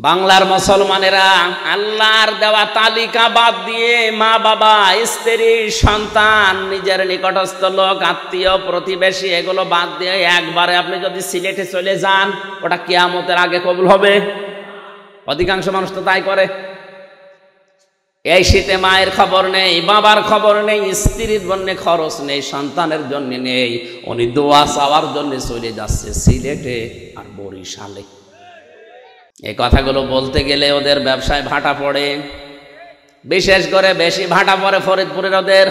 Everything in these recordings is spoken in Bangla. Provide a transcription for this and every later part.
বাংলার মুসলমানেরা আল্লাহর দেওয়া তালিকা বাদ দিয়ে মা বাবা, স্ত্রী, সন্তান, নিজের নিকটস্থ লোক, আত্মীয়, প্রতিবেশী এগুলো বাদ দিয়ে একবারে আপনি যদি সিলেটে চলে যান, ওটা কিয়ামতের আগে কবুল হবে? অধিকাংশ মানুষ তো তাই করে। এই শীতে মায়ের খবর নেই, বাবার খবর নেই, স্ত্রীর জন্য খরচ নেই, সন্তানের জন্য নেই, উনি দোয়া চাওয়ার জন্য চলে যাচ্ছে সিলেটে আর বরিশালে। এই কথাগুলো বলতে গেলে ওদের ব্যবসায় ভাটা পড়ে, বিশেষ করে বেশি ভাটা পড়ে ফরিদপুরের ওদের।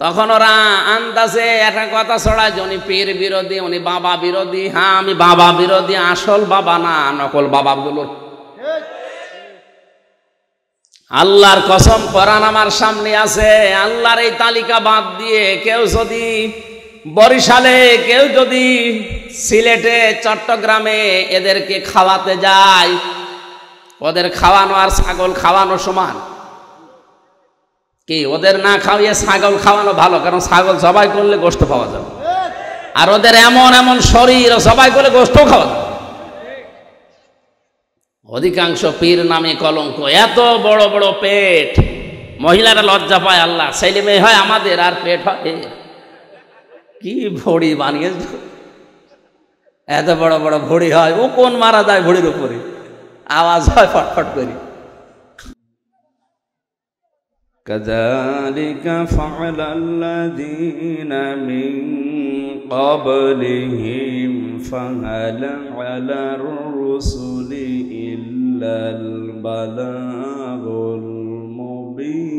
তখন ওরা আন্দাজে একটা কথা ছড়ায় যে উনি পীর বিরোধী, উনি বাবা বিরোধী। হ্যাঁ, আমি বাবা বিরোধী, আসল বাবা না, নকল বাবাগুলোর। আল্লাহর কসম, কোরআন আমার সামনে আছে, আল্লাহর এই তালিকা বাদ দিয়ে কেউ যদি বরিশালে, কেউ যদি সিলেটে, চট্টগ্রামে এদেরকে খাওয়াতে যায়, ওদের খাওয়ানো আর ছাগল খাওয়ানো সমান কি? ওদের না খাওয়িয়ে ছাগল খাওয়ানো ভালো, কারণ ছাগল জবাই করলে গোশত পাওয়া যাবে, আর ওদের এমন এমন শরীর, জবাই করলে গোশত খাওয়া যাবে। অধিকাংশ পীর নামে কলঙ্ক, এত বড় বড় পেট, মহিলারা লজ্জা পায়। আল্লাহ, ছেলে মেয়ে হয় আমাদের আর পেট হয়। কি ভড়ি বানিয়েছ, এত বড় বড় ভড়ি হয়, ও কোন মারা যায় ভড়ির উপরে, আওয়াজ হয় ফটফট করি। কাযালিকা ফাআলাল্লাযীনা মিন ক্বাবলিহিম ফাহাল আলার রুসুলি ইল্লাল বালাগুল মুবিন।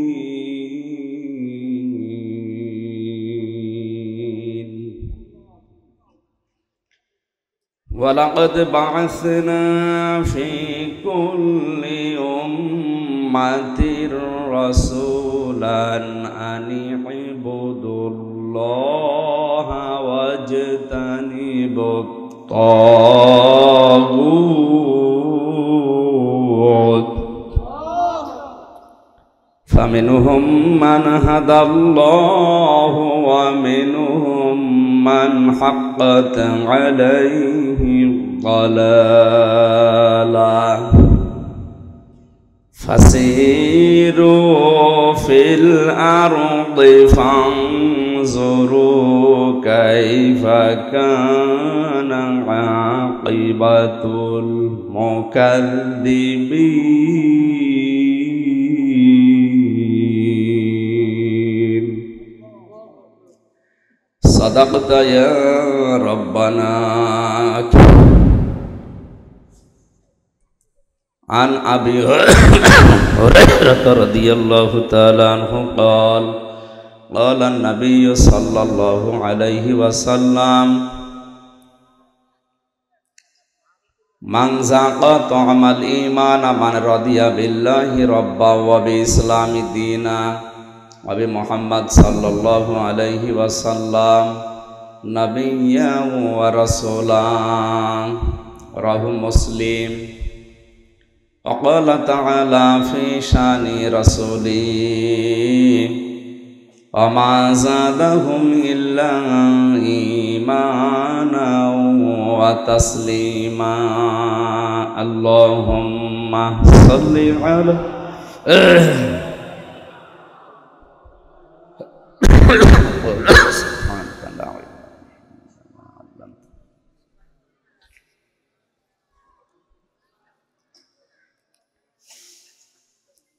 ওয়ালাকাদ বা'আসনা ফি কুল্লি উম্মাতির রাসূলান আনি ইবুদুল্লাহা ওয়াজতানিবুত তাগুত ফামিনহুম মান হাদাল্লাহু ওয়া মিনহুম মান হাক্কাত আলাইহি দালালাহ ফাসিরু ফিল আরদি ফানজুরু কাইফা কানা আকিবাতুল মুকাদ্দিবিন। সাদাকতা ইয়া রাব্বানা। عن أبي هريرة رضي الله تعالى عنه قال قال النبي صلى الله عليه وسلم من ذاق طعم الإيمان من رضي بالله ربا وبالإسلام دينا وبمحمد صلى الله عليه وسلم نبيا ورسولا رواه مسلم. وقال تعالى في شان رسوله وما زادهم إلا إيمانا وتسليما. اللهم صل على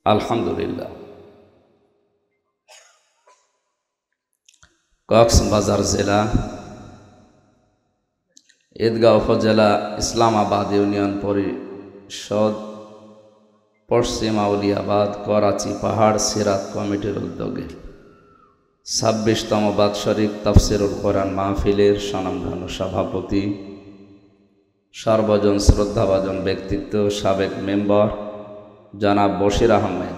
আলহামদুলিল্লাহ। কক্সবাজার জেলা, ঈদগাঁও উপজেলা, ইসলামাবাদ ইউনিয়ন পরিষদ, পশ্চিম আউলিয়াবাদ, করাচি পাহাড় সিরাত কমিটির উদ্যোগে 26তম বাৎসরিক তাফসিরুল কোরআন মাহফিলের স্বনামধন্য সভাপতি, সর্বজন শ্রদ্ধাভাজন ব্যক্তিত্ব, সাবেক মেম্বার জনাব বশির আহমেদ,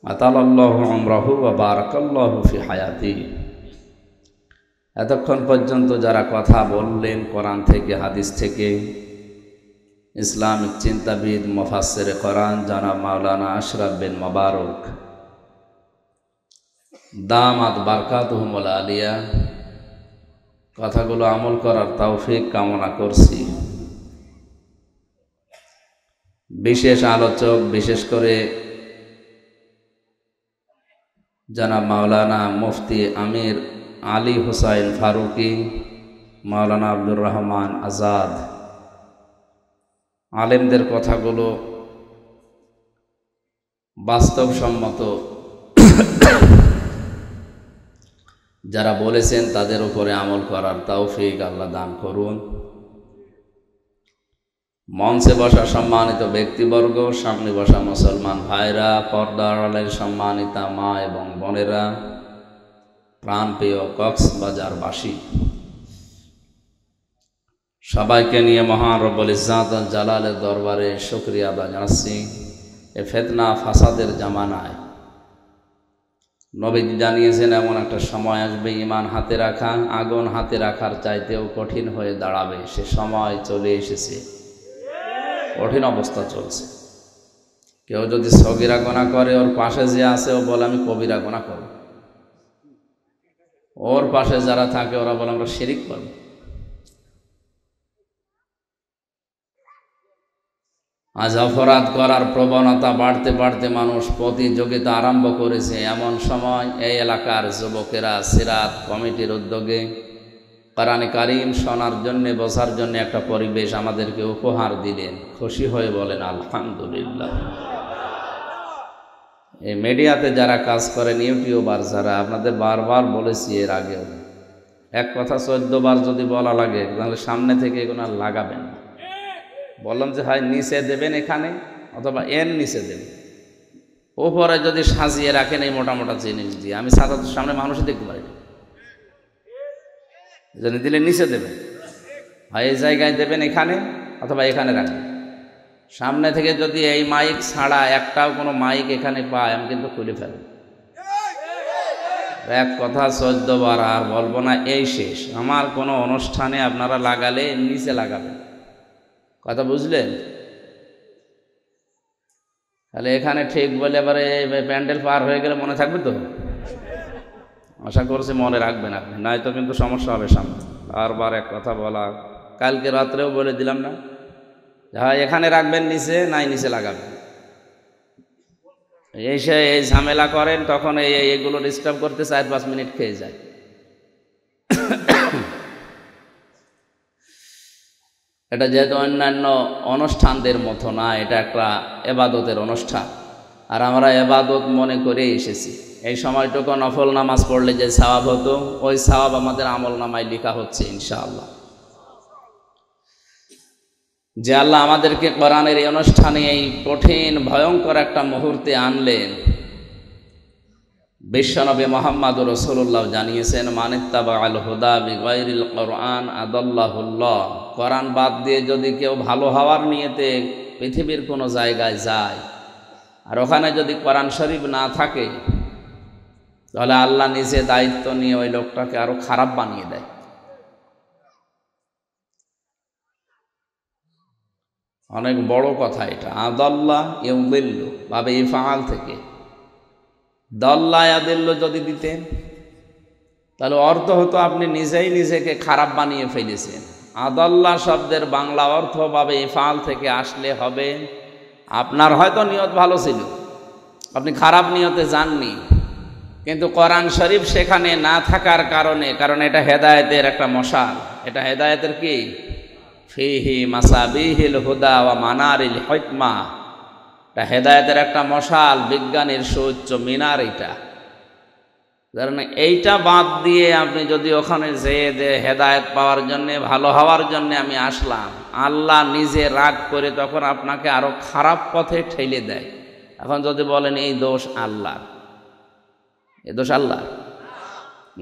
আতালাল্লাহু উমরাহু ওয়া বারাকাল্লাহু ফি হায়াতি, এতক্ষণ পর্যন্ত যারা কথা বললেন কোরআন থেকে, হাদিস থেকে, ইসলামিক চিন্তাবিদ, মুফাসসিরে কোরআন জনাব মাওলানা আশরাফ বিন মোবারক দামাত বারকাতুহুমুল আলিয়া, কথাগুলো আমল করার তৌফিক কামনা করছি। বিশেষ আলোচক, বিশেষ করে জনাব মাওলানা মুফতি আমির আলী হুসাইন ফারুকি, মাওলানা আব্দুর রহমান আজাদ, আলেমদের কথাগুলো বাস্তবসম্মত যারা বলেছেন তাদের উপরে আমল করার তৌফিক আল্লাহ দান করুন। মঞ্চে বসা সম্মানিত ব্যক্তিবর্গ, সামনে বসা মুসলমান ভাইরা, পর্দার আড়ালের সম্মানিতা মা এবং বোনেরা, প্রাণপ্রিয় কক্সবাজারবাসী, সবাইকে নিয়ে মহান রব্বুল ইজ্জাত ওয়াল জালালের দরবারে শুকরিয়া আদায় জানাচ্ছি। এ ফিতনা ফাসাদের জামানায় নবীজি জানিয়েছেন এমন একটা সময় আসবে ঈমান হাতে রাখা আগুন হাতে রাখার চাইতেও কঠিন হয়ে দাঁড়াবে। সে সময় চলে এসেছে, কঠিন অবস্থা চলছে। কেউ যদি সগীরা গুনাহ করে, ওর পাশে যে আছে ও বলে আমি কবিরা গুনাহ করব, ওর পাশে যারা থাকে ওরা বলে আমরা শিরিক করব। আজ অপরাধ করার প্রবণতা বাড়তে বাড়তে মানুষ প্রতিযোগিতা আরম্ভ করেছে। এমন সময় এই এলাকার যুবকেরা সিরাত কমিটির উদ্যোগে কোরআনে কারীম শোনার জন্যে, বসার জন্য একটা পরিবেশ আমাদেরকে উপহার দিলেন। খুশি হয়ে বলেন আলহামদুলিল্লাহ। এই মিডিয়াতে যারা কাজ করেন, ইউটিউবার যারা, আপনাদের বারবার বলেছি এর আগেও, এক কথা 14 বার যদি বলা লাগে তাহলে সামনে থেকে এগুলো লাগাবেন না। বললাম যে হয় নিচে দেবেন এখানে, অথবা এর নিচে দেবেন। ওপরে যদি সাজিয়ে রাখেন এই মোটা মোটা জিনিস দিয়ে, আমি সাধারণত সামনে মানুষই দেখতে পারি না, যদি দিলে নিচে দেবেন, হয় এই জায়গায় দেবেন এখানে, অথবা এখানে রাখবেন। সামনে থেকে যদি এই মাইক ছাড়া একটাও কোনো মাইক এখানে পায়, আমি কিন্তু খুলে ফেলব। এক কথা 14 বার আর বলবো না, এই শেষ। আমার কোনো অনুষ্ঠানে আপনারা লাগালে নিচে লাগাবেন, কথা বুঝলেন? তাহলে এখানে ঠিক বলে এবারে প্যান্ডেল পার হয়ে গেলে মনে থাকবে তো? আশা করছি মনে রাখবেন আপনি, নয়তো কিন্তু সমস্যা হবে সামনে। বারবার এক কথা বলা, কালকে রাত্রেও বলে দিলাম না, হ্যাঁ এখানে রাখবেন নিচে, নাই নিচে লাগাবেন। এই ঝামেলা করেন, তখন এইগুলো ডিস্টার্ব করতে 4-5 মিনিট খেয়ে যায়। এটা যেহেতু অন্যান্য অনুষ্ঠানদের মতো না, এটা একটা এবাদতের অনুষ্ঠান, আর আমরা এবাদত মনে করে এসেছি। এই সময়টুকু নফল নামাজ পড়লে যে সওয়াব হতো, ওই সওয়াব আমাদের আমল নামায় লেখা হচ্ছে ইনশাআল্লাহ। যে আল্লাহ আমাদেরকে কোরআনের এই অনুষ্ঠানে এই কঠিন ভয়ঙ্কর একটা মুহূর্তে আনলেন, বিশ্বনবী মুহাম্মদুর রাসূলুল্লাহ জানিয়েছেন, মানিত্তাবাআল হুদা বিগাইরিল কোরআন আদাল্লাহুল্লাহ। কোরআন বাদ দিয়ে যদি কেউ ভালো হওয়ার নিয়তে পৃথিবীর কোনো জায়গায় যায়, আর ওখানে যদি কোরআন শরীফ না থাকে, তাহলে আল্লাহ নিজে দায়িত্ব নিয়ে ওই লোকটাকে আরো খারাপ বানিয়ে দেয়। অনেক বড় কথা এটা। আদাল্লাহ ইউদিল্লু বাবে ইফআল থেকে দাল্লা ইয়াদিল্লু যদি দিতেন, তাহলে অর্থ হতো আপনি নিজেই নিজেকে খারাপ বানিয়ে ফেলেছেন। আদাল্লা শব্দের বাংলা অর্থ বাবে ইফআল থেকে আসলে হবে, আপনার হয়তো নিয়ত ভালো ছিল, আপনি খারাপ নিয়তে যাননি, কিন্তু কোরআন শরীফ সেখানে না থাকার কারণে, কারণ এটা হেদায়েতের একটা মশাল, এটা হেদায়েতের কি, ফিহি মাসাবিহিল হুদা ওয়া মানারিল হিকমা, এটা হেদায়েতের একটা মশাল, বিজ্ঞানের সুউচ্চ মিনার। এটা কারণ এইটা বাদ দিয়ে আপনি যদি ওখানে যেয়ে যে হেদায়েত পাওয়ার জন্যে, ভালো হওয়ার জন্যে আমি আসলাম, আল্লাহ নিজে রাগ করে তখন আপনাকে আরো খারাপ পথে ঠেলে দেয়। এখন যদি বলেন এই দোষ আল্লাহর, এই দোষ আল্লাহর,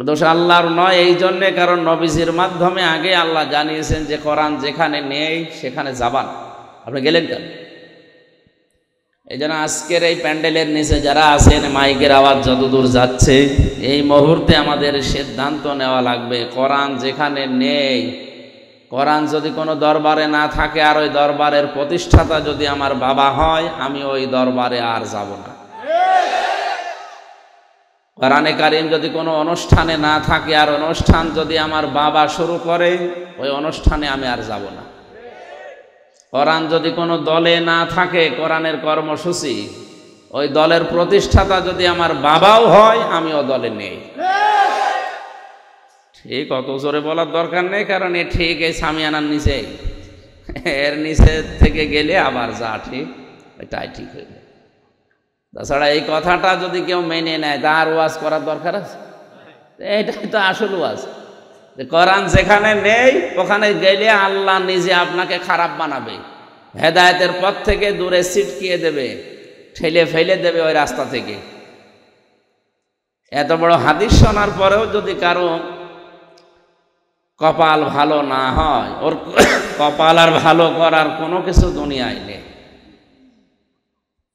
দোষ আল্লাহর নয়। এই জন্যে কারণ নবীজির মাধ্যমে আগে আল্লাহ জানিয়েছেন যে কোরআন যেখানে নেই সেখানে যাবান, আপনি গেলেন কেন? এই জন্য আজকের এই প্যান্ডেলের নিচে যারা আছেন, মাইকের আওয়াজ যতদূর যাচ্ছে, এই মুহূর্তে আমাদের সিদ্ধান্ত নেওয়া লাগবে, কোরআন যেখানে নেই, কোরআন যদি কোনো দরবারে না থাকে, আর ওই দরবারের প্রতিষ্ঠাতা যদি আমার বাবা হয়, আমি ওই দরবারে আর যাব না। কোরআনে কারীম যদি কোনো অনুষ্ঠানে না থাকে, আর অনুষ্ঠান যদি আমার বাবা শুরু করে, ওই অনুষ্ঠানে আমি আর যাব না। কোরআন যদি কোনো দলে না থাকে, কোরআনের কর্মসূচি, ওই দলের প্রতিষ্ঠাতা যদি আমার বাবাও হয়, আমিও দলে নেই। ঠিক অত জোরে বলার দরকার নেই, কারণ এ ঠিক এই সামিয়ানার নিচে, এর নিচে থেকে গেলে আবার যা ঠিক এটাই ঠিক হয়ে যায়। তাছাড়া এই কথাটা যদি কেউ মেনে নেয়, তার ওয়াজ করার দরকার আছে? এটাই তো আসল ওয়াজ। কোরআন যেখানে নেই ওখানে গেলে আল্লাহ নিজে আপনাকে খারাপ বানাবে, হেদায়েতের পথ থেকে দূরে ছিটকিয়ে দেবে, ঠেলে ফেলে দেবে ওই রাস্তা থেকে। এত বড় হাদিস শোনার পরেও যদি কারো কপাল ভালো না হয়, ওর কপাল আর ভালো করার কোনো কিছু দুনিয়ায় নেই।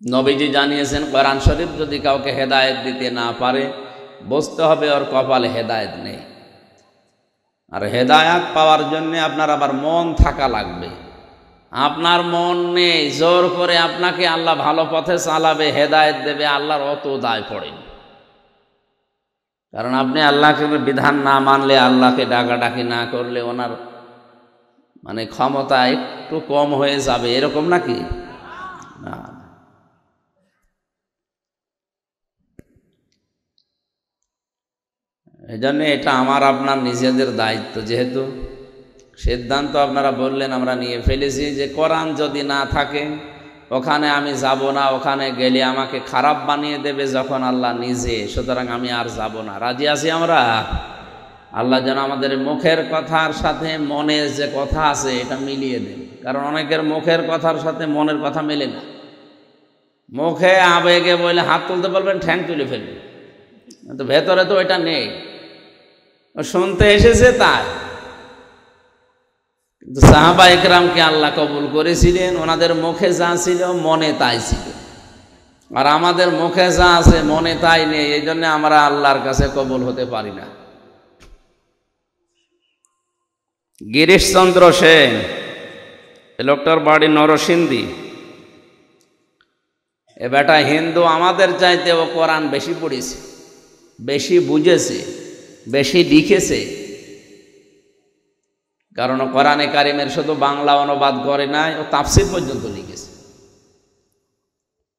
নবীজি জানিয়েছেন, কোরআন শরীফ যদি কাউকে হেদায়েত দিতে না পারে, বুঝতে হবে ওর কপালে হেদায়েত নেই। আর হেদায়েত পাওয়ার জন্য আপনার আবার মন থাকা লাগবে। আপনার মন নেই, জোর করে আপনাকে আল্লাহ ভালো পথে চালাবে, হেদায়েত দেবে, আল্লাহর অত দায় পড়ে। কারণ আপনি আল্লাহকে বিধান না মানলে, আল্লাহকে ডাকাডাকি না করলে ওনার মানে ক্ষমতা একটু কম হয়ে যাবে, এরকম নাকি? না। এই জন্য এটা আমার আপনার নিজেদের দায়িত্ব। যেহেতু সিদ্ধান্ত আপনারা বললেন, আমরা নিয়ে ফেলেছি যে কোরআন যদি না থাকে ওখানে আমি যাব না, ওখানে গেলে আমাকে খারাপ বানিয়ে দেবে যখন আল্লাহ নিজে, সুতরাং আমি আর যাব না। রাজি আছি আমরা? আল্লাহ যেন আমাদের মুখের কথার সাথে মনের যে কথা আছে এটা মিলিয়ে দেন, কারণ অনেকের মুখের কথার সাথে মনের কথা মেলে না। মুখে আবেগে বলে হাত তুলতে বলবেন, ঠ্যাং তুলে ফেলবেন, কিন্তু ভেতরে তো এটা নেই। শুনতে এসেছে তাই। কিন্তু সাহাবা ইকরামকে আল্লাহ কবুল করেছিলেন, ওনাদের মুখে যা ছিল মনে তাই ছিল। আর আমাদের মুখে যা আছে মনে তাই নেই, এই জন্য আমরা আল্লাহর কাছে কবুল হতে পারি না। গিরিশচন্দ্র সেন, এ লোকটার বাড়ি নরসিংদী। এ বেটা হিন্দু, আমাদের চাইতে ও কোরআন বেশি পড়েছে, বেশি বুঝেছে, বেশি লিখেছে। কারণ কোরআনে কারিমের শুধু বাংলা অনুবাদ করে নাই, ও তাফসির পর্যন্ত লিখেছে।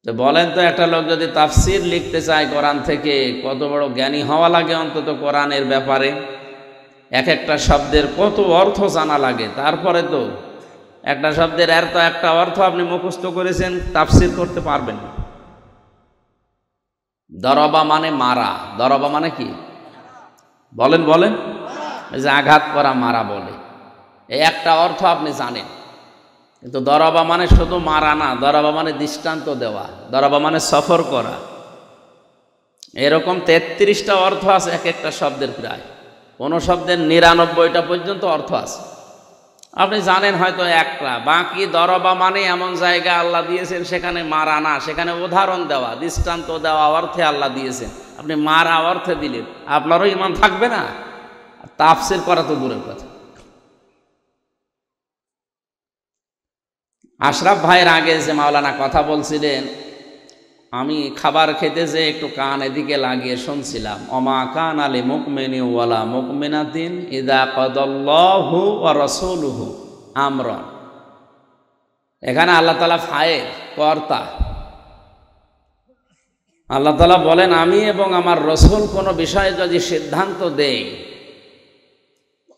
তো বলেন তো, একটা লোক যদি তাফসির লিখতে চায় কোরআন থেকে, কত বড় জ্ঞানী হওয়া লাগে অন্তত কোরআনের ব্যাপারে। এক একটা শব্দের কত অর্থ জানা লাগে। তারপরে তো একটা শব্দের এত একটা অর্থ আপনি মুখস্থ করেছেন, তাফসির করতে পারবেন না। দরবা মানে মারা। দরবা মানে কি? বলেন বলেন। এই যে আঘাত করা, মারা বলে, এই একটা অর্থ আপনি জানেন। কিন্তু দরবা মানে শুধু মারা না, দরবা মানে দৃষ্টান্ত দেওয়া, দরবা মানে সফর করা। এরকম 33টা অর্থ আছে এক একটা শব্দের প্রায়। কোনো শব্দের 99টা পর্যন্ত অর্থ আছে। আপনি জানেন হয়তো একটা, বাকি দরবা মানে এমন জায়গা আল্লাহ দিয়েছেন সেখানে মারা না, সেখানে উদাহরণ দেওয়া, দৃষ্টান্ত দেওয়া অর্থে আল্লাহ দিয়েছেন। আপনি মারা অর্থে দিলেন, আপনারও ঈমান থাকবে না? তাফসীর করা তো দূরের কথা। আশরাফ ভাইয়ের আগে যে মাওলানা কথা বলছিলেন, আমি খাবার খেতে যে একটু কান এদিকে লাগিয়ে শুনছিলাম। ওমা কানা লিমুমিনি ওয়ালা মুমিনাতিন ইযা কাদাল্লাহু ওয়া রাসূলুহু আমরান। এখানে আল্লাহ তাআলা ফাইল, কর্তা। আল্লাহ তাআলা বলেন, আমি এবং আমার রাসূল কোনো বিষয়ে যদি সিদ্ধান্ত দেই,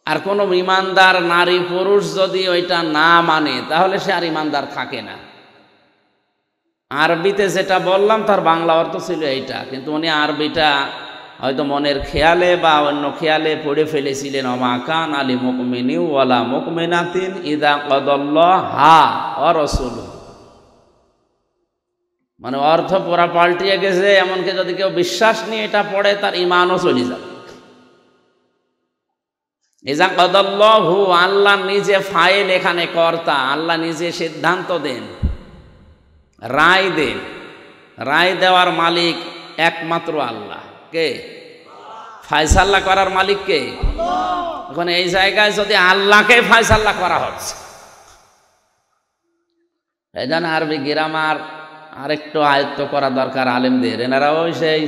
আর কোনো ঈমানদার নারী পুরুষ যদি ওইটা না মানে, তাহলে সে আর ঈমানদার থাকে না। আরবিতে যেটা বললাম তার বাংলা অর্থ ছিল এইটা, কিন্তু উনি আরবিটা হয়তো মনের খেয়ালে বা অন্য খেয়ালে পড়ে ফেলেছিলেন। ওমা কানা লিমুমিনি ওয়ালা মুমিনাতিন ইযা কাদাল্লাহু ওয়া রাসূলুহু। মানে অর্থ পুরা পাল্টিয়ে গেছে। এমনকি যদি কেউ বিশ্বাস নিয়ে এটা পড়ে, তার ঈমানও চলে যাবে। ইযা কাদাল্লাহু, আল্লাহ নিজে ফাইল, এখানে কর্তা। আল্লাহ নিজে সিদ্ধান্ত দেন, রায় দেন। রায় দেওয়ার মালিক একমাত্র আল্লাহ। কে? ফায়সালা করার মালিক কে? এখন এই জায়গায় যদি আল্লাহকে ফায়সালা করা হচ্ছে, এই জন্য আরবি গ্রামার আরেকটু আয়ত্ত করা দরকার আলেমদের। এনারাও সেই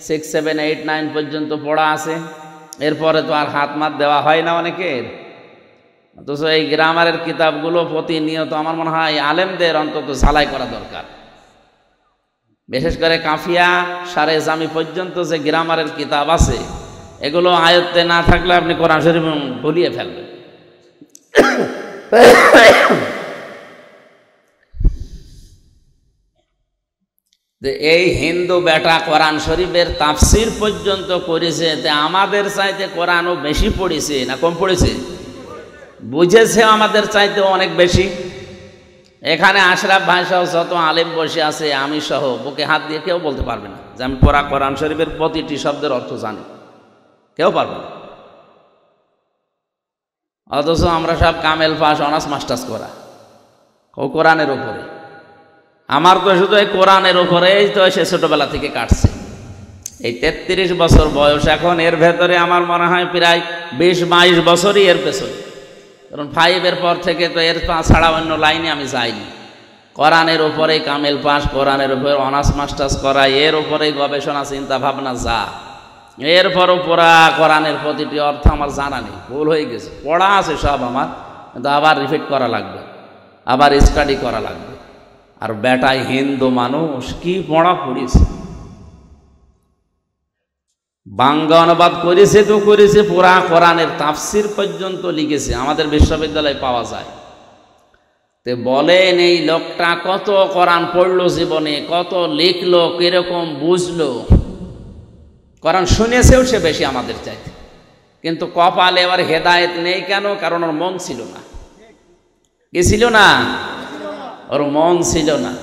6, 7, 8, 9 পর্যন্ত পড়া আছে, এরপরে তো আর হাত মাত দেওয়া হয় না অনেকের। অথচ এই গ্রামারের কিতাবগুলো প্রতিনিয়ত আমার মনে হয় আলেমদের অন্তত ঝালাই করা দরকার। বিশেষ করে কাফিয়া সারে জামি পর্যন্ত যে গ্রামারের কিতাব আছে, এগুলো আয়ত্তে না থাকলে আপনি কোরআন শরীফ ভুলিয়ে ফেলবেন। যে এই হিন্দু বেটা কোরআন শরীফের তাফসির পর্যন্ত করেছে, তে আমাদের চাইতে কোরআনও বেশি পড়েছে না কম পড়েছে? বুঝেছে আমাদের চাইতে অনেক বেশি। এখানে আশরাফ ভাই সহ যত আলেম বসে আছে, আমি সহ বুকে হাত দিয়ে কেউ বলতে পারবে না যে আমি পড়া কোরআন শরীফের প্রতিটি শব্দের অর্থ জানি, কেউ পারবে না। অথচ আমরা সব কামেল পাস, অনার্স মাস্টার্স করা ও কোরআনের উপরে। আমার তো শুধু এই কোরআনের উপরেই তো সে ছোটবেলা থেকে কাটছে। এই 33 বছর বয়স এখন, এর ভেতরে আমার মনে হয় প্রায় 20-22 বছরই এর পেছনে। কারণ 5-এর পর থেকে তো এর ছাড়া অন্য লাইনে আমি যাইনি। কোরআনের উপরেই কামেল পাস, কোরআনের উপরে অনার্স মাস্টার্স করা, এর উপরেই গবেষণা চিন্তা ভাবনা যা। এরপরও পুরা কোরআনের প্রতিটি অর্থ আমার জানা নেই, ভুল হয়ে গেছে। পড়া আছে সব আমার, কিন্তু আবার রিপিট করা লাগবে, আবার স্টাডি করা লাগবে। আর বেটাই হিন্দু মানুষ কি পড়া পড়িছে, বাংলা অনুবাদ করেছে তো করেছে, পুরা কোরআনের তাফসির পর্যন্ত লিখেছে, আমাদের বিশ্ববিদ্যালয়ে পাওয়া যায়। তে বলেন এই লোকটা কত কোরআন পড়লো জীবনে, কত লিখলো, কিরকম বুঝলো। কোরআন শুনেছেও সে বেশি আমাদের চাইতে, কিন্তু কপালে এবার হেদায়েত নেই কেন? কারণ ওর মন ছিল না। কি ছিল না? ওর মন ছিল না।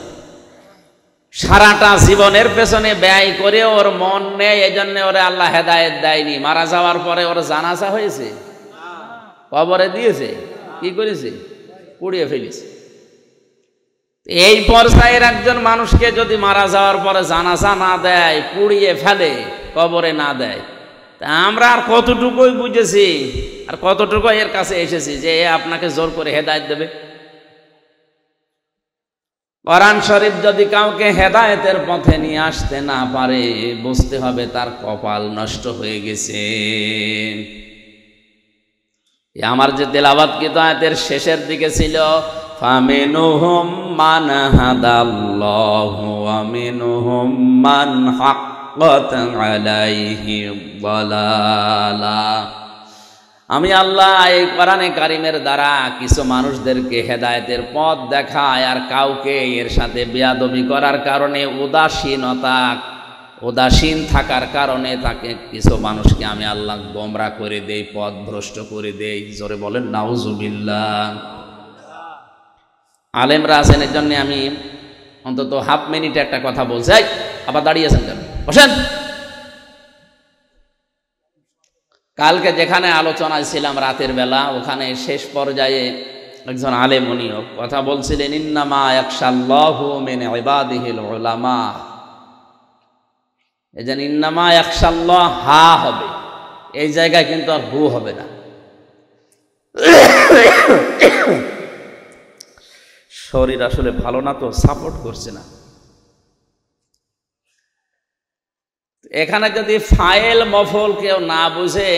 সারাটা জীবনের পেছনে ব্যয় করে ওর মন নেই, এই জন্য ওরে আল্লাহ হেদায়েত দেয়নি। মারা যাওয়ার পরে ওর জানাজা হয়েছে, কবরে দিয়েছে, কি করেছে? পুড়িয়ে ফেলেছে। এই পর্যায়ের একজন মানুষকে যদি মারা যাওয়ার পরে জানাজা না দেয়, পুড়িয়ে ফেলে, কবরে না দেয়, তা আমরা আর কতটুকুই বুঝেছি, আর কতটুকু এর কাছে এসেছি যে আপনাকে জোর করে হেদায়েত দেবে? কোরআন শরীফ যদি কাউকে হেদায়েতের পথে নিয়ে আসতে না পারে, বুঝতে হবে তার কপাল নষ্ট হয়ে গেছে। আমার যে তেলাওয়াত কিতাবের শেষের দিকে ছিল, ফামিনহুম মান হাদাল্লাহু ওয়া মিনহুম মান হাক্কাত আলাইহি যালালা। আমি আল্লাহ এই কোরআনে কারিমের দ্বারা কিছু মানুষদেরকে হেদায়েতের পথ দেখায়, আর কাউকে এর সাথে বেয়াদবি করার কারণে উদাসীন থাকার কারণে তাকে কিছু মানুষকে আমি আল্লাহ গোমরাহ করে দেই, পথ ভ্রষ্ট করে দেই। জোরে বলেন নাউজুবিল্লাহ। আলেমরা আছেন, এর জন্য আমি অন্তত হাফ মিনিটে একটা কথা বলছি। আবার দাঁড়িয়েছেন কেন? বসেন। কালকে যেখানে আলোচনায় ছিলাম রাতের বেলা, ওখানে শেষ পর্যায়ে একজন আলেম উনিও কথা বলছিলেন, ইন্নামা ইয়াখশাল্লাহু মিন ইবাদিহিল উলামা। এই যে ইন্নামা ইয়াখশাল্লাহ হা হবে, এই জায়গায় কিন্তু আর হু হবে না। শরীর আসলে ভালো না, তো সাপোর্ট করছে না। এখানে যদি ফাইল মফল কেউ না বুঝে,